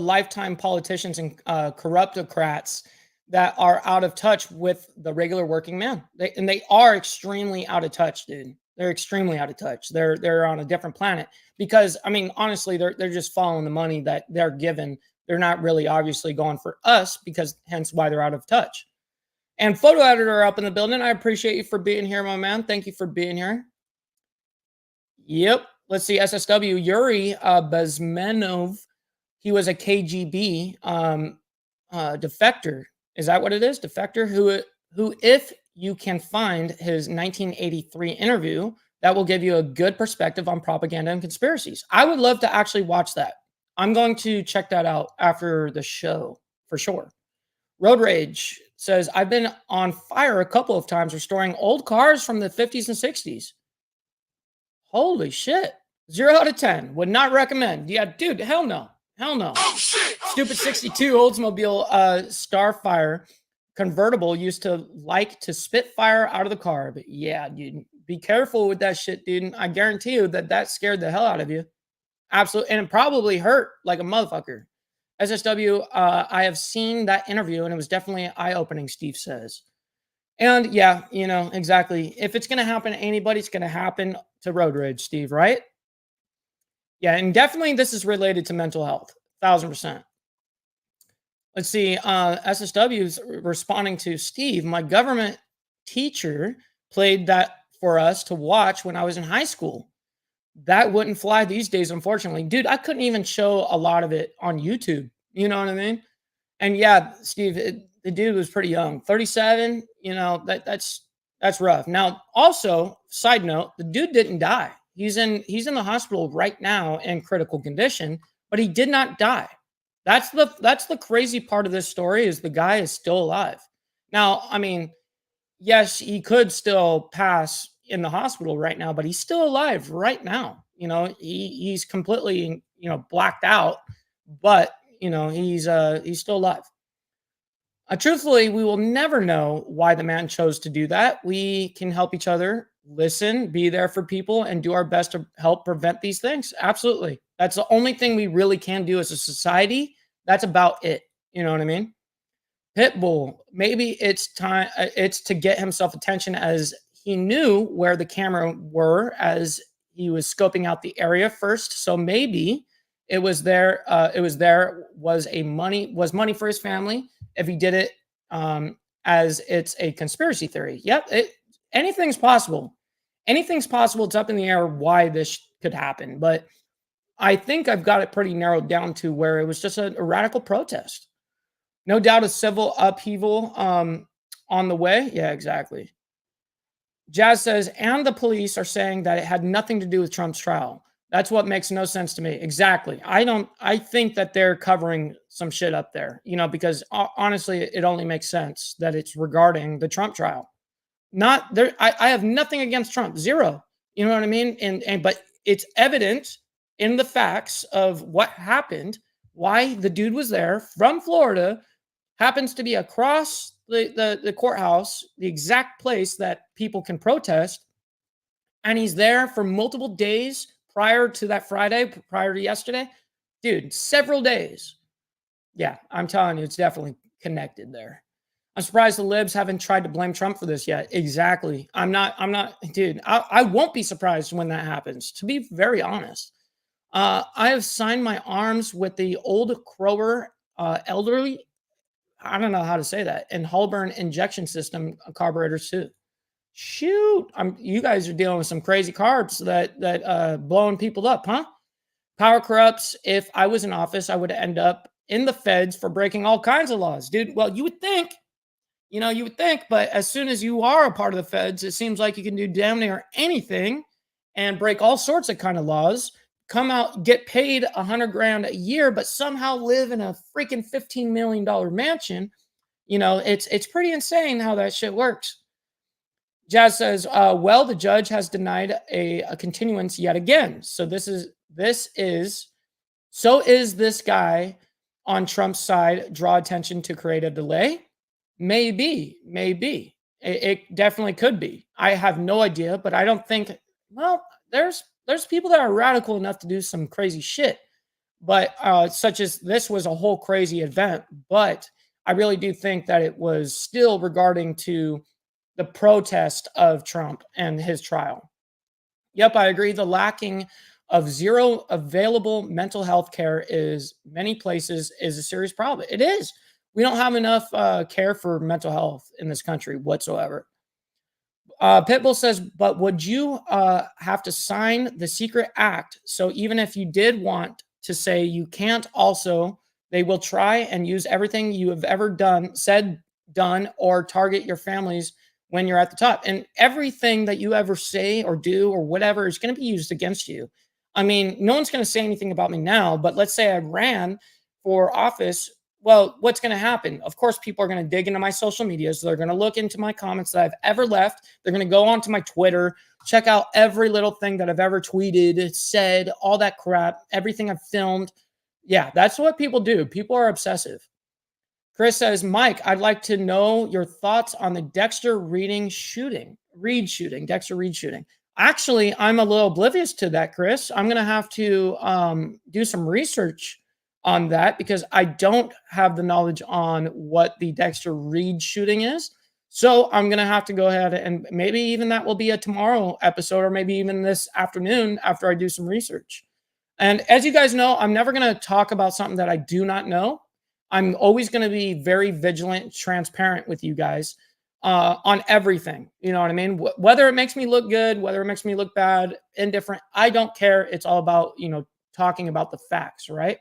lifetime politicians and corruptocrats that are out of touch with the regular working man. They are extremely out of touch, dude. They're extremely out of touch. They're on a different planet because, I mean, honestly, they're just following the money that they're given They're not really obviously going for us, because hence why they're out of touch. And photo editor up in the building. I appreciate you for being here, my man. Thank you for being here. Yep. Let's see. SSW Yuri Bezmenov. He was a KGB defector. Is that what it is? Defector who, if you can find his 1983 interview, that will give you a good perspective on propaganda and conspiracies. I would love to actually watch that. I'm going to check that out after the show for sure. Road Rage says, I've been on fire a couple of times restoring old cars from the 50s and 60s. Holy shit. 0 out of 10. Would not recommend. Yeah, dude, hell no. Hell no. Oh, shit. Stupid 62 Oldsmobile Starfire convertible used to like to spit fire out of the car. But yeah, dude, be careful with that shit, dude. I guarantee you that scared the hell out of you. Absolutely. And it probably hurt like a motherfucker. SSW, I have seen that interview and it was definitely eye-opening, Steve says. And yeah, you know, exactly. If it's going to happen to anybody, it's going to happen to Road Rage, Steve, right? Yeah, and definitely this is related to mental health, 1,000%. Let's see, SSW is responding to Steve. My government teacher played that for us to watch when I was in high school. That wouldn't fly these days, unfortunately. Dude, I couldn't even show a lot of it on YouTube. You know what I mean? And yeah, Steve, the dude was pretty young. 37, you know, that's rough. Now, also, side note, the dude didn't die. He's in the hospital right now in critical condition, but he did not die. That's the crazy part of this story, is the guy is still alive. Now, I mean, yes, he could still pass in the hospital right now, but he's still alive right now. You know, he's completely, you know, blacked out, but you know, he's still alive. Truthfully, we will never know why the man chose to do that. We can help each other, listen, be there for people, and do our best to help prevent these things. Absolutely. That's the only thing we really can do as a society. That's about it. You know what I mean? Pitbull, maybe it's time, it's to get himself attention, as he knew where the camera were as he was scoping out the area first. So maybe it was there, was money for his family if he did it as it's a conspiracy theory. Yep, anything's possible. Anything's possible. It's up in the air why this could happen. But I think I've got it pretty narrowed down to where it was just a radical protest. No doubt a civil upheaval on the way. Yeah, exactly. Jazz says, and the police are saying that it had nothing to do with Trump's trial. That's what makes no sense to me. Exactly. I think that they're covering some shit up there, you know, because honestly, it only makes sense that it's regarding the Trump trial. Not there. I have nothing against Trump. Zero. You know what I mean? But it's evident in the facts of what happened, why the dude was there from Florida, happens to be across the courthouse, the exact place that people can protest. And he's there for multiple days prior to that Friday, prior to yesterday. Dude, several days. Yeah, I'm telling you, it's definitely connected there. I'm surprised the libs haven't tried to blame Trump for this yet. Exactly. I'm not, dude, I won't be surprised when that happens, to be very honest. I have signed my arms with the old Crower elderly, I don't know how to say that, and Holburn injection system carburetors too. Shoot, you guys are dealing with some crazy carbs that blowing people up, huh? Power corrupts. If I was in office, I would end up in the feds for breaking all kinds of laws, dude. Well, you would think, but as soon as you are a part of the feds, it seems like you can do damn near anything and break all sorts of kind of laws, come out, get paid $100,000 a year, but somehow live in a freaking $15 million mansion. You know, it's pretty insane how that shit works. Jazz says, well, the judge has denied a continuance yet again. So this is this guy on Trump's side draw attention to create a delay? Maybe. It definitely could be. I have no idea, but I don't think, well, there's people that are radical enough to do some crazy shit, but such as this was a whole crazy event. But I really do think that it was still regarding to the protest of Trump and his trial. Yep, I agree. The lacking of zero available mental health care is many places is a serious problem. It is. We don't have enough care for mental health in this country whatsoever. Pitbull says, but would you have to sign the secret act? So even if you did want to say you can't also, they will try and use everything you have ever done, said, done, or target your families when you're at the top. And everything that you ever say or do or whatever is going to be used against you. I mean, no one's going to say anything about me now, but let's say I ran for office. Well, what's going to happen? Of course, people are going to dig into my social media. So they're going to look into my comments that I've ever left. They're going to go onto my Twitter, check out every little thing that I've ever tweeted, said, all that crap, everything I've filmed. Yeah, that's what people do. People are obsessive. Chris says, Mike, I'd like to know your thoughts on the Dexter Reed shooting. Actually, I'm a little oblivious to that, Chris. I'm going to have to do some research on that because I don't have the knowledge on what the Dexter Reed shooting is. So I'm going to have to go ahead and maybe even that will be a tomorrow episode or maybe even this afternoon after I do some research. And as you guys know, I'm never going to talk about something that I do not know. I'm always going to be very vigilant, transparent with you guys on everything. You know what I mean? Whether it makes me look good, whether it makes me look bad, indifferent, I don't care. It's all about, talking about the facts, right?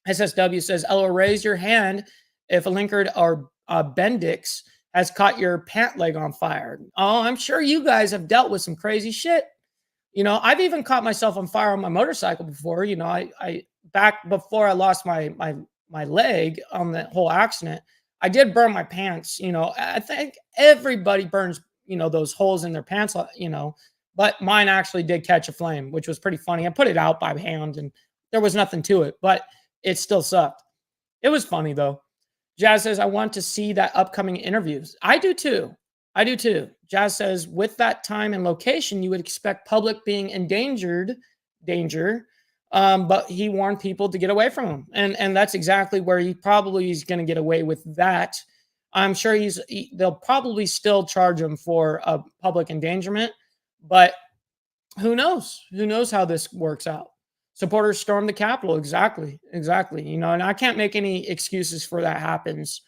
SSW says, Ella, raise your hand if a Linkard or Bendix has caught your pant leg on fire. Oh, I'm sure you guys have dealt with some crazy shit. I've even caught myself on fire on my motorcycle before. I back before I lost my leg on the whole accident, I did burn my pants. I think everybody burns, those holes in their pants, but mine actually did catch a flame, which was pretty funny. I put it out by hand and there was nothing to it, but it still sucked. It was funny though. Jazz says, I want to see that upcoming interviews. I do too. Jazz says, with that time and location, you would expect public being in danger, but he warned people to get away from him. And that's exactly where he probably is going to get away with that. I'm sure they'll probably still charge him for a public endangerment, but who knows? Who knows how this works out? Supporters stormed the Capitol. Exactly. And I can't make any excuses for that happens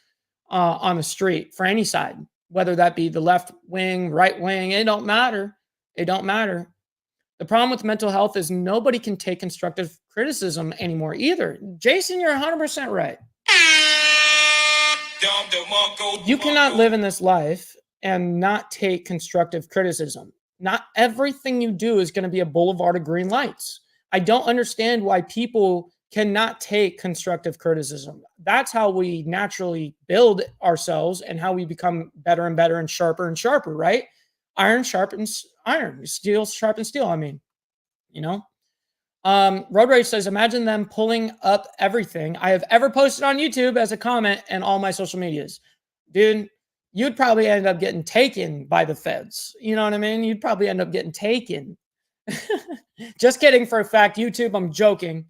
on the street for any side, whether that be the left wing, right wing. It don't matter. The problem with mental health is nobody can take constructive criticism anymore either. Jason, you're 100% right. You cannot live in this life and not take constructive criticism. Not everything you do is going to be a boulevard of green lights. I don't understand why people cannot take constructive criticism. That's how we naturally build ourselves and how we become better and better and sharper, right? Iron sharpens iron. Steel sharpens steel. Road Rage says, imagine them pulling up everything I have ever posted on YouTube as a comment and all my social medias. Dude, you'd probably end up getting taken by the feds. You know what I mean? You'd probably end up getting taken. Just kidding for a fact. YouTube, I'm joking.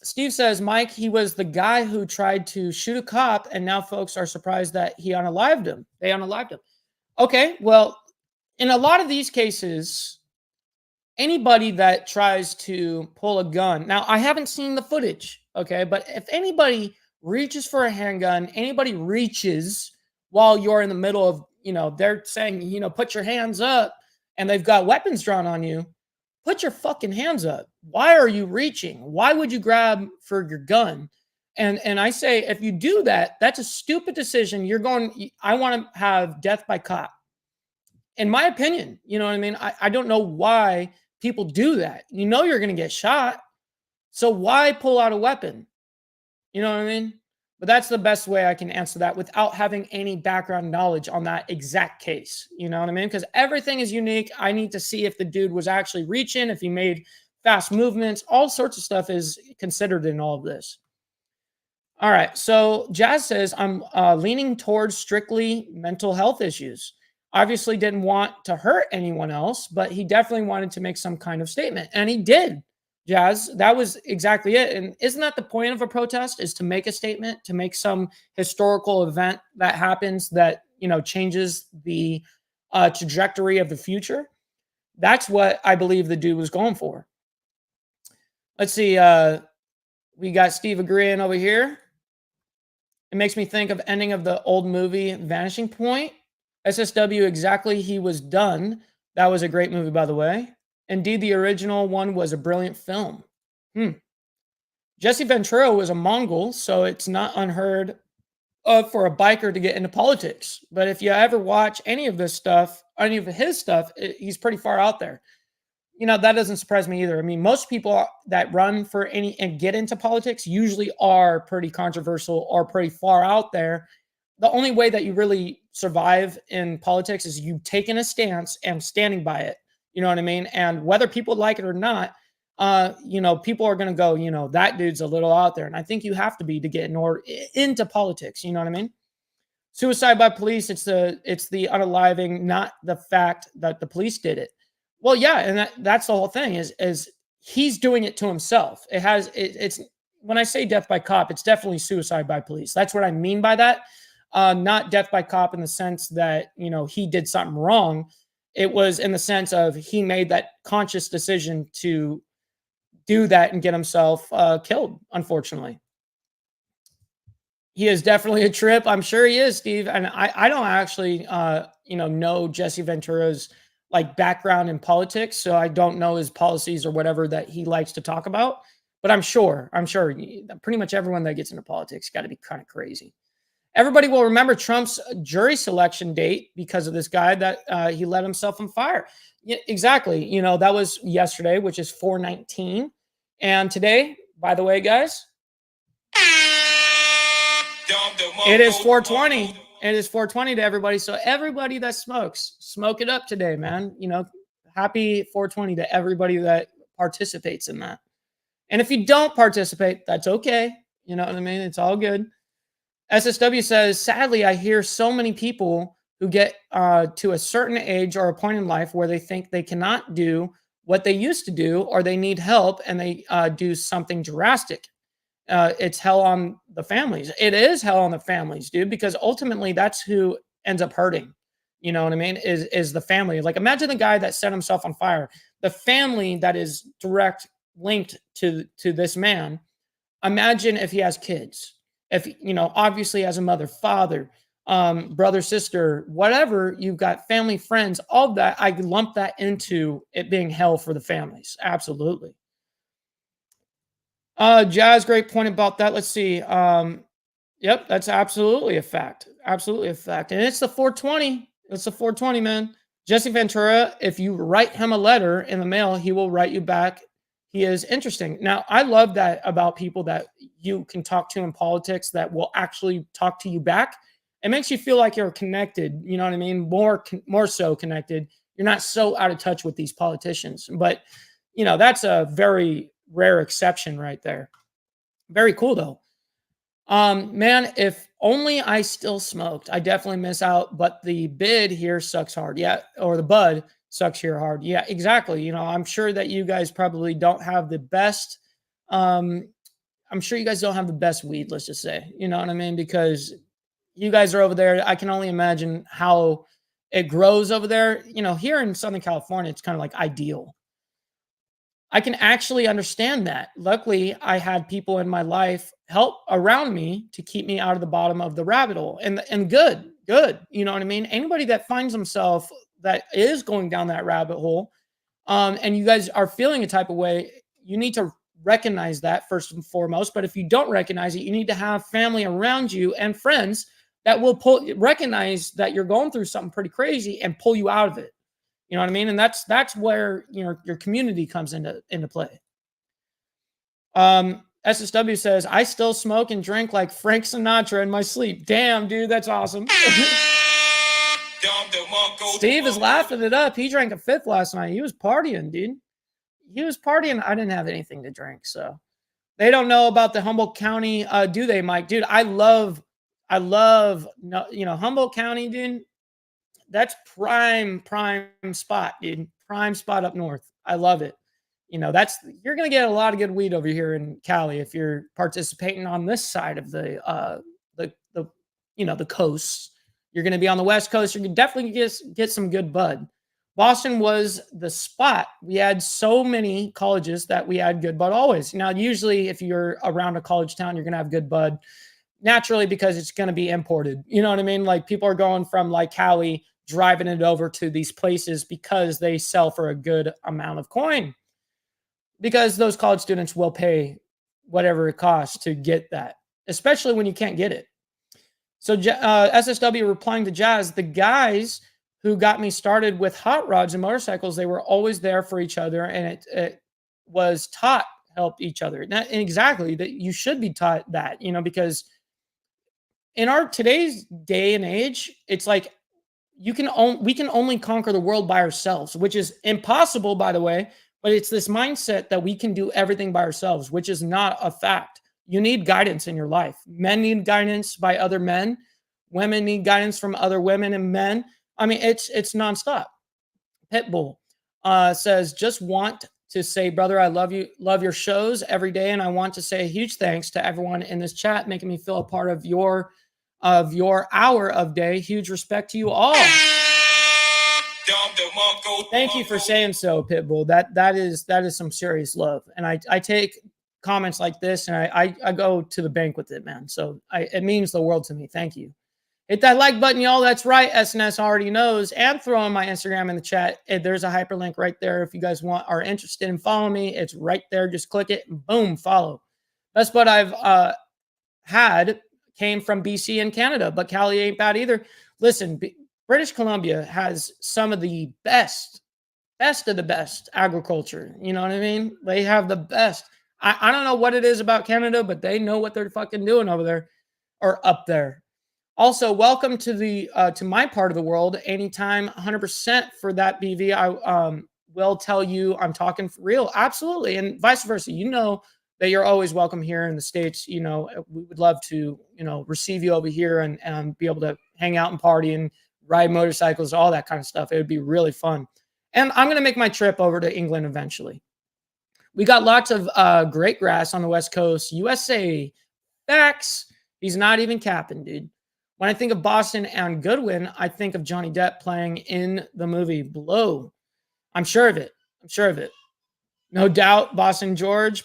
Steve says, Mike, he was the guy who tried to shoot a cop, and now folks are surprised that he unalived him. They unalived him. Okay, well, in a lot of these cases, anybody that tries to pull a gun, now I haven't seen the footage, okay, but if anybody reaches for a handgun, anybody reaches while you're in the middle of, they're saying, put your hands up, and they've got weapons drawn on you, put your fucking hands up. Why are you reaching? Why would you grab for your gun? And I say, if you do that, that's a stupid decision. I want to have death by cop. In my opinion, you know what I mean? I don't know why people do that. You're going to get shot. So why pull out a weapon? You know what I mean? But that's the best way I can answer that without having any background knowledge on that exact case. You know what I mean? Because everything is unique. I need to see if the dude was actually reaching, if he made fast movements, all sorts of stuff is considered in all of this. All right. So Jazz says, I'm leaning towards strictly mental health issues. Obviously didn't want to hurt anyone else, but he definitely wanted to make some kind of statement. And he did. Jazz, that was exactly it. And isn't that the point of a protest, is to make a statement, to make some historical event that happens that, changes the trajectory of the future? That's what I believe the dude was going for. Let's see. We got Steve agreeing over here. It makes me think of ending of the old movie Vanishing Point. SSW, exactly. He was done. That was a great movie, by the way. Indeed, the original one was a brilliant film. Jesse Ventura was a Mongol, so it's not unheard of for a biker to get into politics. But if you ever watch any of this stuff, any of his stuff, he's pretty far out there. That doesn't surprise me either. I mean, most people that run for any and get into politics usually are pretty controversial or pretty far out there. The only way that you really survive in politics is you taking a stance and standing by it. You know what I mean? And whether people like it or not, people are going to go, that dude's a little out there. And I think you have to be to get into politics. You know what I mean? Suicide by police, it's the unaliving, not the fact that the police did it. Well, yeah, and that's the whole thing is he's doing it to himself. It's when I say death by cop, it's definitely suicide by police. That's what I mean by that. Not death by cop in the sense that, he did something wrong. It was in the sense of he made that conscious decision to do that and get himself killed, unfortunately. He is definitely a trip. I'm sure he is, Steve. And I don't actually, know Jesse Ventura's background in politics. So I don't know his policies or whatever that he likes to talk about. But I'm sure pretty much everyone that gets into politics got to be kind of crazy. Everybody will remember Trump's jury selection date because of this guy that he let himself on fire. Yeah, exactly. That was yesterday, which is 4/19. And today, by the way, guys, it is 4/20. It is 4/20 to everybody. So everybody that smokes, smoke it up today, man. Happy 4/20 to everybody that participates in that. And if you don't participate, that's okay. You know what I mean? It's all good. SSW says, sadly, I hear so many people who get to a certain age or a point in life where they think they cannot do what they used to do, or they need help and they do something drastic. It's hell on the families. It is hell on the families, dude, because ultimately that's who ends up hurting. You know what I mean? Is the family. Like, imagine the guy that set himself on fire. The family that is direct linked to this man. Imagine if he has kids. If, obviously as a mother, father, brother, sister, whatever, you've got family, friends, all of that. I lump that into it being hell for the families. Absolutely. Jazz, great point about that. Let's see. Yep, that's absolutely a fact. Absolutely a fact. And it's the 4/20. It's the 4/20, man. Jesse Ventura, if you write him a letter in the mail, he will write you back. He is interesting. Now, I love that about people that you can talk to in politics that will actually talk to you back. It makes you feel like you're connected. You know what I mean? More so connected. You're not so out of touch with these politicians. But, that's a very rare exception right there. Very cool, though. Man, if only I still smoked. I definitely miss out. But the bid here sucks hard. Yeah, or the bud sucks here hard. Yeah, exactly. I'm sure that you guys probably don't have the best. I'm sure you guys don't have the best weed, let's just say. You know what I mean? Because you guys are over there. I can only imagine how it grows over there. Here in Southern California, it's kind of like ideal. I can actually understand that. Luckily, I had people in my life help around me to keep me out of the bottom of the rabbit hole. And good. You know what I mean? Anybody that finds themselves that is going down that rabbit hole, and you guys are feeling a type of way, you need to recognize that first and foremost. But if you don't recognize it, you need to have family around you and friends that will recognize that you're going through something pretty crazy and pull you out of it. You know what I mean? And that's where your community comes into play. SSW says, I still smoke and drink like Frank Sinatra in my sleep. Damn, dude, that's awesome. Steve is laughing it up. He drank a fifth last night. He was partying, dude. He was partying. I didn't have anything to drink, so they don't know about the Humboldt County, do they, Mike? Dude, I love, Humboldt County, dude. That's prime spot, dude. Prime spot up north. I love it. You're gonna get a lot of good weed over here in Cali if you're participating on this side of the coast. You're gonna be on the West Coast. You're gonna definitely get some good bud. Boston was the spot. We had so many colleges that we had good bud always. Now, usually if you're around a college town, you're going to have good bud naturally because it's going to be imported. You know what I mean? Like people are going from like Cali, driving it over to these places because they sell for a good amount of coin, because those college students will pay whatever it costs to get that, especially when you can't get it. So SSW replying to Jazz, the guys who got me started with hot rods and motorcycles, they were always there for each other, and it was taught help each other. And exactly, that you should be taught that, you know, because in our today's day and age, it's like we can only conquer the world by ourselves, which is impossible, by the way. But it's this mindset that we can do everything by ourselves, which is not a fact. You need guidance in your life. Men need guidance by other men. Women need guidance from other women and men. I mean, it's nonstop. Pitbull says, just want to say, brother, I love you, love your shows every day. And I want to say a huge thanks to everyone in this chat, making me feel a part of your hour of day. Huge respect to you all. Thank you for saying so, Pitbull. That is some serious love. And I take comments like this and I go to the bank with it, man. So it means the world to me. Thank you. Hit that like button, y'all. That's right. SNS already knows. And throw in my Instagram in the chat. There's a hyperlink right there. If you guys are interested in following me, it's right there. Just click it and boom, follow. Best bud I've had came from BC and Canada, but Cali ain't bad either. Listen, British Columbia has some of the best of the best agriculture. You know what I mean? They have the best. I don't know what it is about Canada, but they know what they're fucking doing over there or up there. Also, welcome to the to my part of the world. Anytime, 100% for that, BV. I will tell you I'm talking for real. Absolutely. And vice versa. You know that you're always welcome here in the States. You know, we would love to, you know, receive you over here and be able to hang out and party and ride motorcycles, all that kind of stuff. It would be really fun. And I'm going to make my trip over to England eventually. We got lots of great grass on the West Coast. USA. Facts. He's not even capping, dude. When I think of Boston and Goodwin, I think of Johnny Depp playing in the movie Blow. I'm sure of it. I'm sure of it. No doubt, Boston George.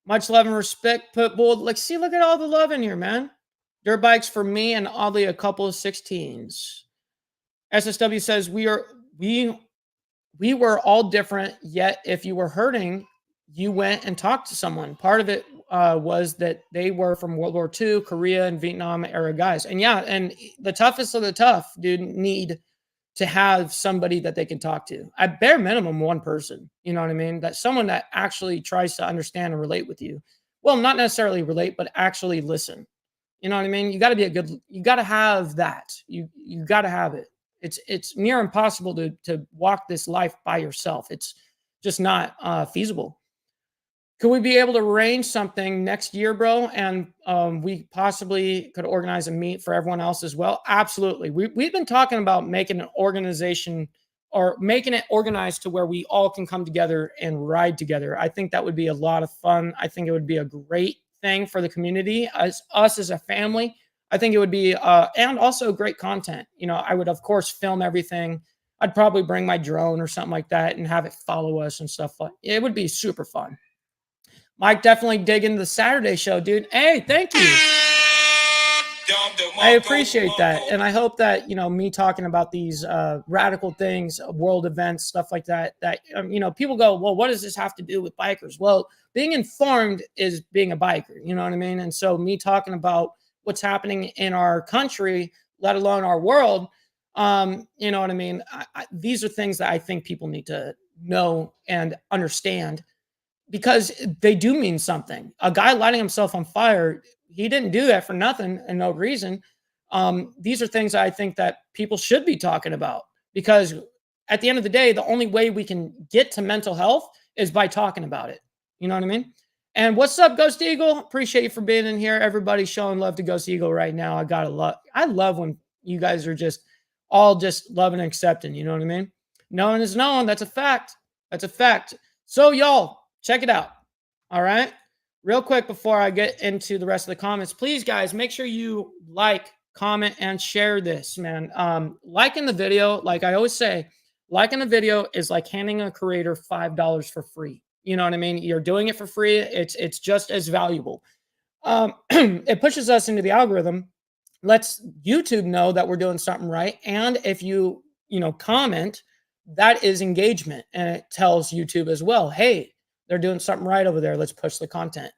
Much love and respect, Pitbull. Like, see, look at all the love in here, man. Dirt bikes for me and oddly a couple of 16s. SSW says we were all different, yet if you were hurting, you went and talked to someone. Part of it was that they were from World War II, Korea, and Vietnam era guys. And yeah, and the toughest of the tough, dude, need to have somebody that they can talk to. At bare minimum, one person, you know what I mean? That someone that actually tries to understand and relate with you. Well, not necessarily relate, but actually listen. You know what I mean? You got to you got to have that. You got to have it. It's near impossible to walk this life by yourself. It's just not feasible. Could we be able to arrange something next year, bro? And we possibly could organize a meet for everyone else as well. Absolutely. We've been talking about making an organization or making it organized to where we all can come together and ride together. I think that would be a lot of fun. I think it would be a great thing for the community, as us as a family. I think it would be, and also great content. You know, I would, of course, film everything. I'd probably bring my drone or something like that and have it follow us and stuff. It would be super fun. Mike, definitely digging the Saturday show, dude. Hey, thank you. I appreciate that. And I hope that, you know, me talking about these radical things, world events, stuff like that, you know, people go, well, what does this have to do with bikers? Well, being informed is being a biker, you know what I mean? And so me talking about what's happening in our country, let alone our world, you know what I mean? These are things that I think people need to know and understand, because they do mean something. A guy lighting himself on fire, he didn't do that for nothing and no reason. These are things I think that people should be talking about, because at the end of the day, the only way we can get to mental health is by talking about it. You know what I mean? And what's up, Ghost Eagle? Appreciate you for being in here. Everybody showing love to Ghost Eagle right now. I love when you guys are just all just loving and accepting. You know what I mean? Knowing is knowing. That's a fact. That's a fact. So y'all, check it out. All right. Real quick before I get into the rest of the comments, please, guys, make sure you like, comment, and share this, man. Liking the video, like I always say, Liking a video is like handing a creator $5 for free. You know what I mean? You're doing it for free. It's just as valuable. It pushes us into the algorithm, lets YouTube know that we're doing something right. And if you comment, that is engagement. And it tells YouTube as well, hey, they're doing something right over there. Let's push the content.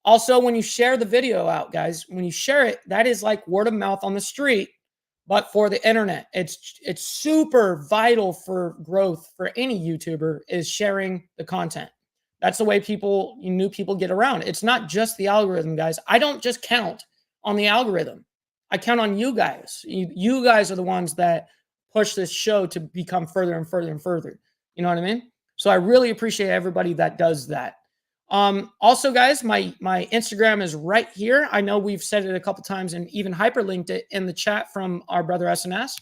Also, when you share the video out, guys, when you share it, that is like word of mouth on the street, but for the internet. It's super vital for growth for any YouTuber is sharing the content. That's the way new people get around. It's not just the algorithm, guys. I don't just count on the algorithm. I count on you guys. You guys are the ones that push this show to become further and further and further. You know what I mean? So I really appreciate everybody that does that. Also, guys, my Instagram is right here. I know we've said it a couple times and even hyperlinked it in the chat from our brother SNS,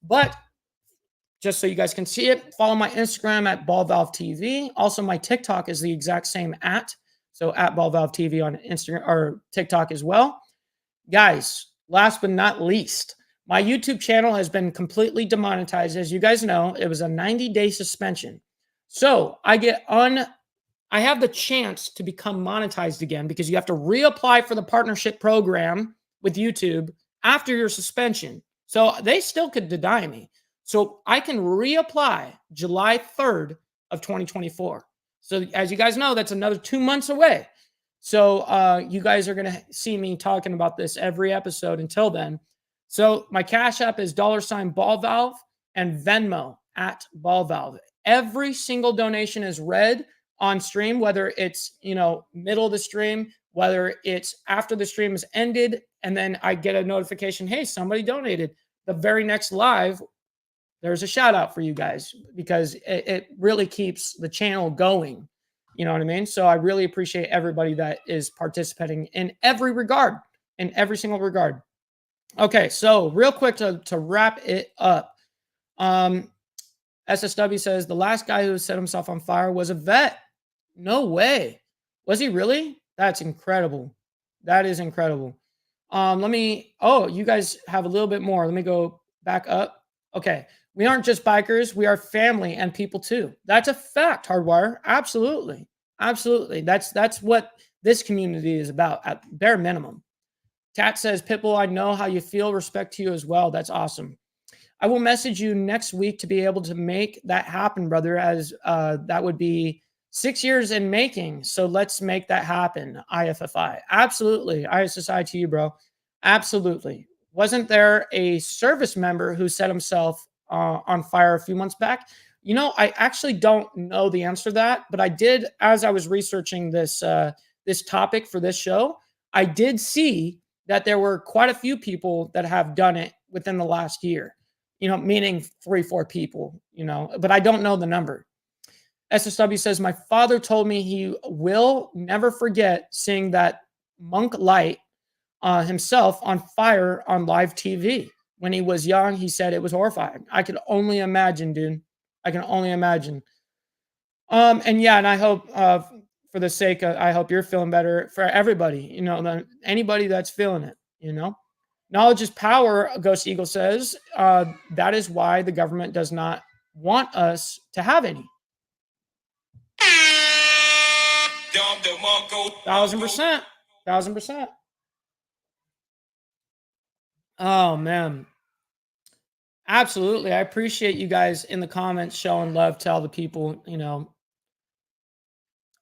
but just so you guys can see it, follow my Instagram at BallValveTV. Also, my TikTok is the exact same so at BallValveTV on Instagram or TikTok as well. Guys, last but not least, my YouTube channel has been completely demonetized. As you guys know, it was a 90-day suspension. So I have the chance to become monetized again because you have to reapply for the partnership program with YouTube after your suspension. So they still could deny me. So I can reapply July 3rd of 2024. So as you guys know, that's another 2 months away. So you guys are going to see me talking about this every episode until then. So my Cash App is $BallValve and Venmo at BallValve. Every single donation is read on stream, whether it's, middle of the stream, whether it's after the stream is ended, and then I get a notification, hey, somebody donated. The very next live, there's a shout out for you guys because it really keeps the channel going. You know what I mean? So I really appreciate everybody that is participating in every regard, in every single regard. Okay, so real quick to wrap it up. SSW says the last guy who set himself on fire was a vet. No way. Was he really? That's incredible. That is incredible. You guys have a little bit more. Let me go back up. Okay. We aren't just bikers. We are family and people too. That's a fact, Hardwire. Absolutely. Absolutely. That's what this community is about at bare minimum. Kat says, Pitbull, I know how you feel. Respect to you as well. That's awesome. I will message you next week to be able to make that happen, brother, as that would be 6 years in making. So let's make that happen, IFFI. Absolutely. ISSI to you, bro. Absolutely. Wasn't there a service member who set himself on fire a few months back? I actually don't know the answer to that, but I did, as I was researching this topic for this show, I did see that there were quite a few people that have done it within the last year, meaning 3-4 people, but I don't know the number. SSW says, my father told me he will never forget seeing that monk light himself on fire on live TV. When he was young, he said it was horrifying. I could only imagine, dude. I can only imagine. And I hope for the sake of, I hope you're feeling better for everybody, anybody that's feeling it, Knowledge is power, Ghost Eagle says. That is why the government does not want us to have any. 1000%. 1000%. Oh, man. Absolutely. I appreciate you guys in the comments showing love to all the people, the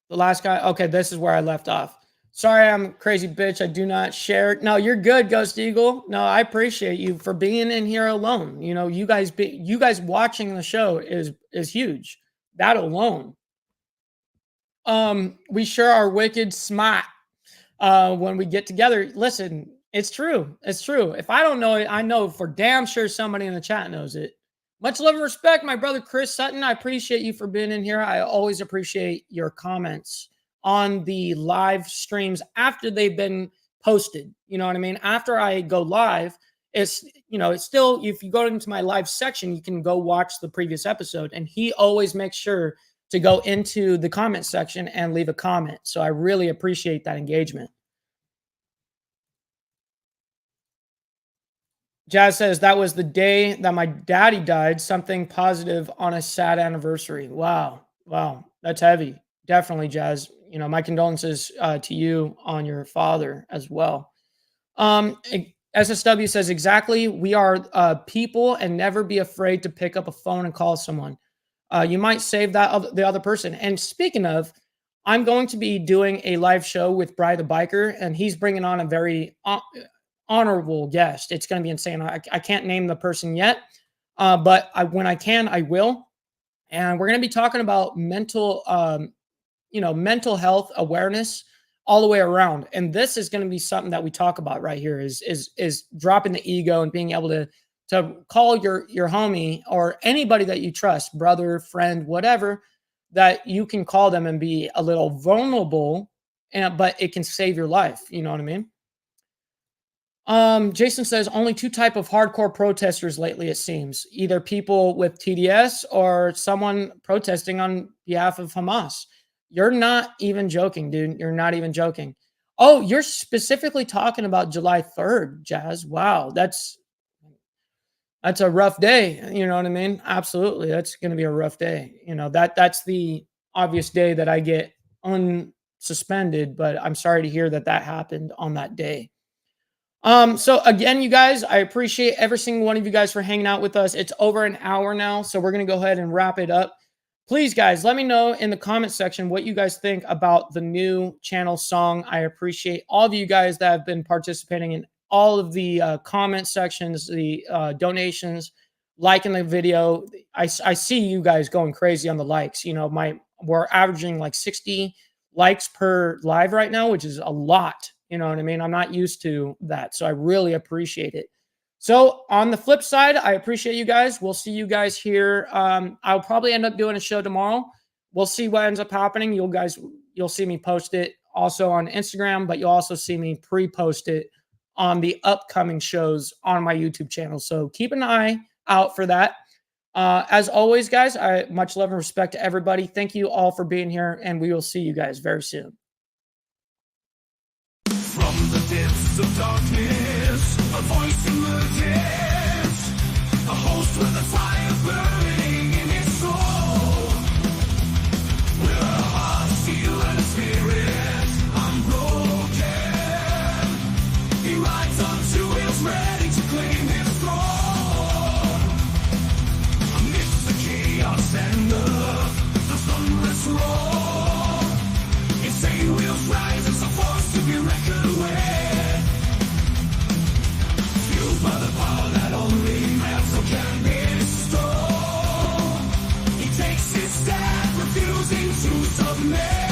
last guy. Okay, this is where I left off. Sorry, I'm a crazy bitch. I do not share. No, you're good, Ghost Eagle. No, I appreciate you for being in here alone. You guys watching the show is huge. That alone. We sure are wicked smart when we get together. Listen, it's true. It's true. If I don't know it, I know for damn sure somebody in the chat knows it. Much love and respect, my brother Chris Sutton. I appreciate you for being in here. I always appreciate your comments on the live streams after they've been posted. You know what I mean? After I go live, it's still, if you go into my live section, you can go watch the previous episode. And he always makes sure to go into the comment section and leave a comment. So I really appreciate that engagement. Jazz says, that was the day that my daddy died. Something positive on a sad anniversary. Wow. Wow. That's heavy. Definitely, Jazz. You know, my condolences to you on your father as well. SSW says, exactly. We are people, and never be afraid to pick up a phone and call someone. You might save the other person. And speaking of, I'm going to be doing a live show with Bri the Biker, and he's bringing on a very honorable guest. It's going to be insane. I can't name the person yet, but when I can, I will. And we're going to be talking about mental health awareness all the way around. And this is going to be something that we talk about right here is dropping the ego and being able to call your homie or anybody that you trust, brother, friend, whatever, that you can call them and be a little vulnerable, but it can save your life. You know what I mean? Jason says, only two type of hardcore protesters lately, it seems. Either people with TDS or someone protesting on behalf of Hamas. You're not even joking, dude. You're not even joking. Oh, you're specifically talking about July 3rd, Jazz. Wow, that's a rough day. You know what I mean? Absolutely. That's going to be a rough day. You know, that's the obvious day that I get unsuspended, but I'm sorry to hear that happened on that day. So again, you guys, I appreciate every single one of you guys for hanging out with us. It's over an hour now, so we're going to go ahead and wrap it up. Please, guys, let me know in the comment section what you guys think about the new channel song. I appreciate all of you guys that have been participating in all of the comment sections, the donations, liking the video. I see you guys going crazy on the likes. You know, we're averaging like 60 likes per live right now, which is a lot. You know what I mean? I'm not used to that, so I really appreciate it. So on the flip side, I appreciate you guys. We'll see you guys here. I'll probably end up doing a show tomorrow. We'll see what ends up happening. You'll see me post it also on Instagram, but you'll also see me pre-post it on the upcoming shows on my YouTube channel. So keep an eye out for that. As always, guys, much love and respect to everybody. Thank you all for being here, and we will see you guys very soon. From the depths of darkness, a voice emerges, a host with a fire burning in his soul. With a heart, steel, and a spirit unbroken, he rides on two wheels, ready to claim his throne. Amidst the chaos and the thunderous roar, insane wheels rise as a force to be reckoned with. Fueled by the power that only metal can bestow, he takes his stand, refusing to submit.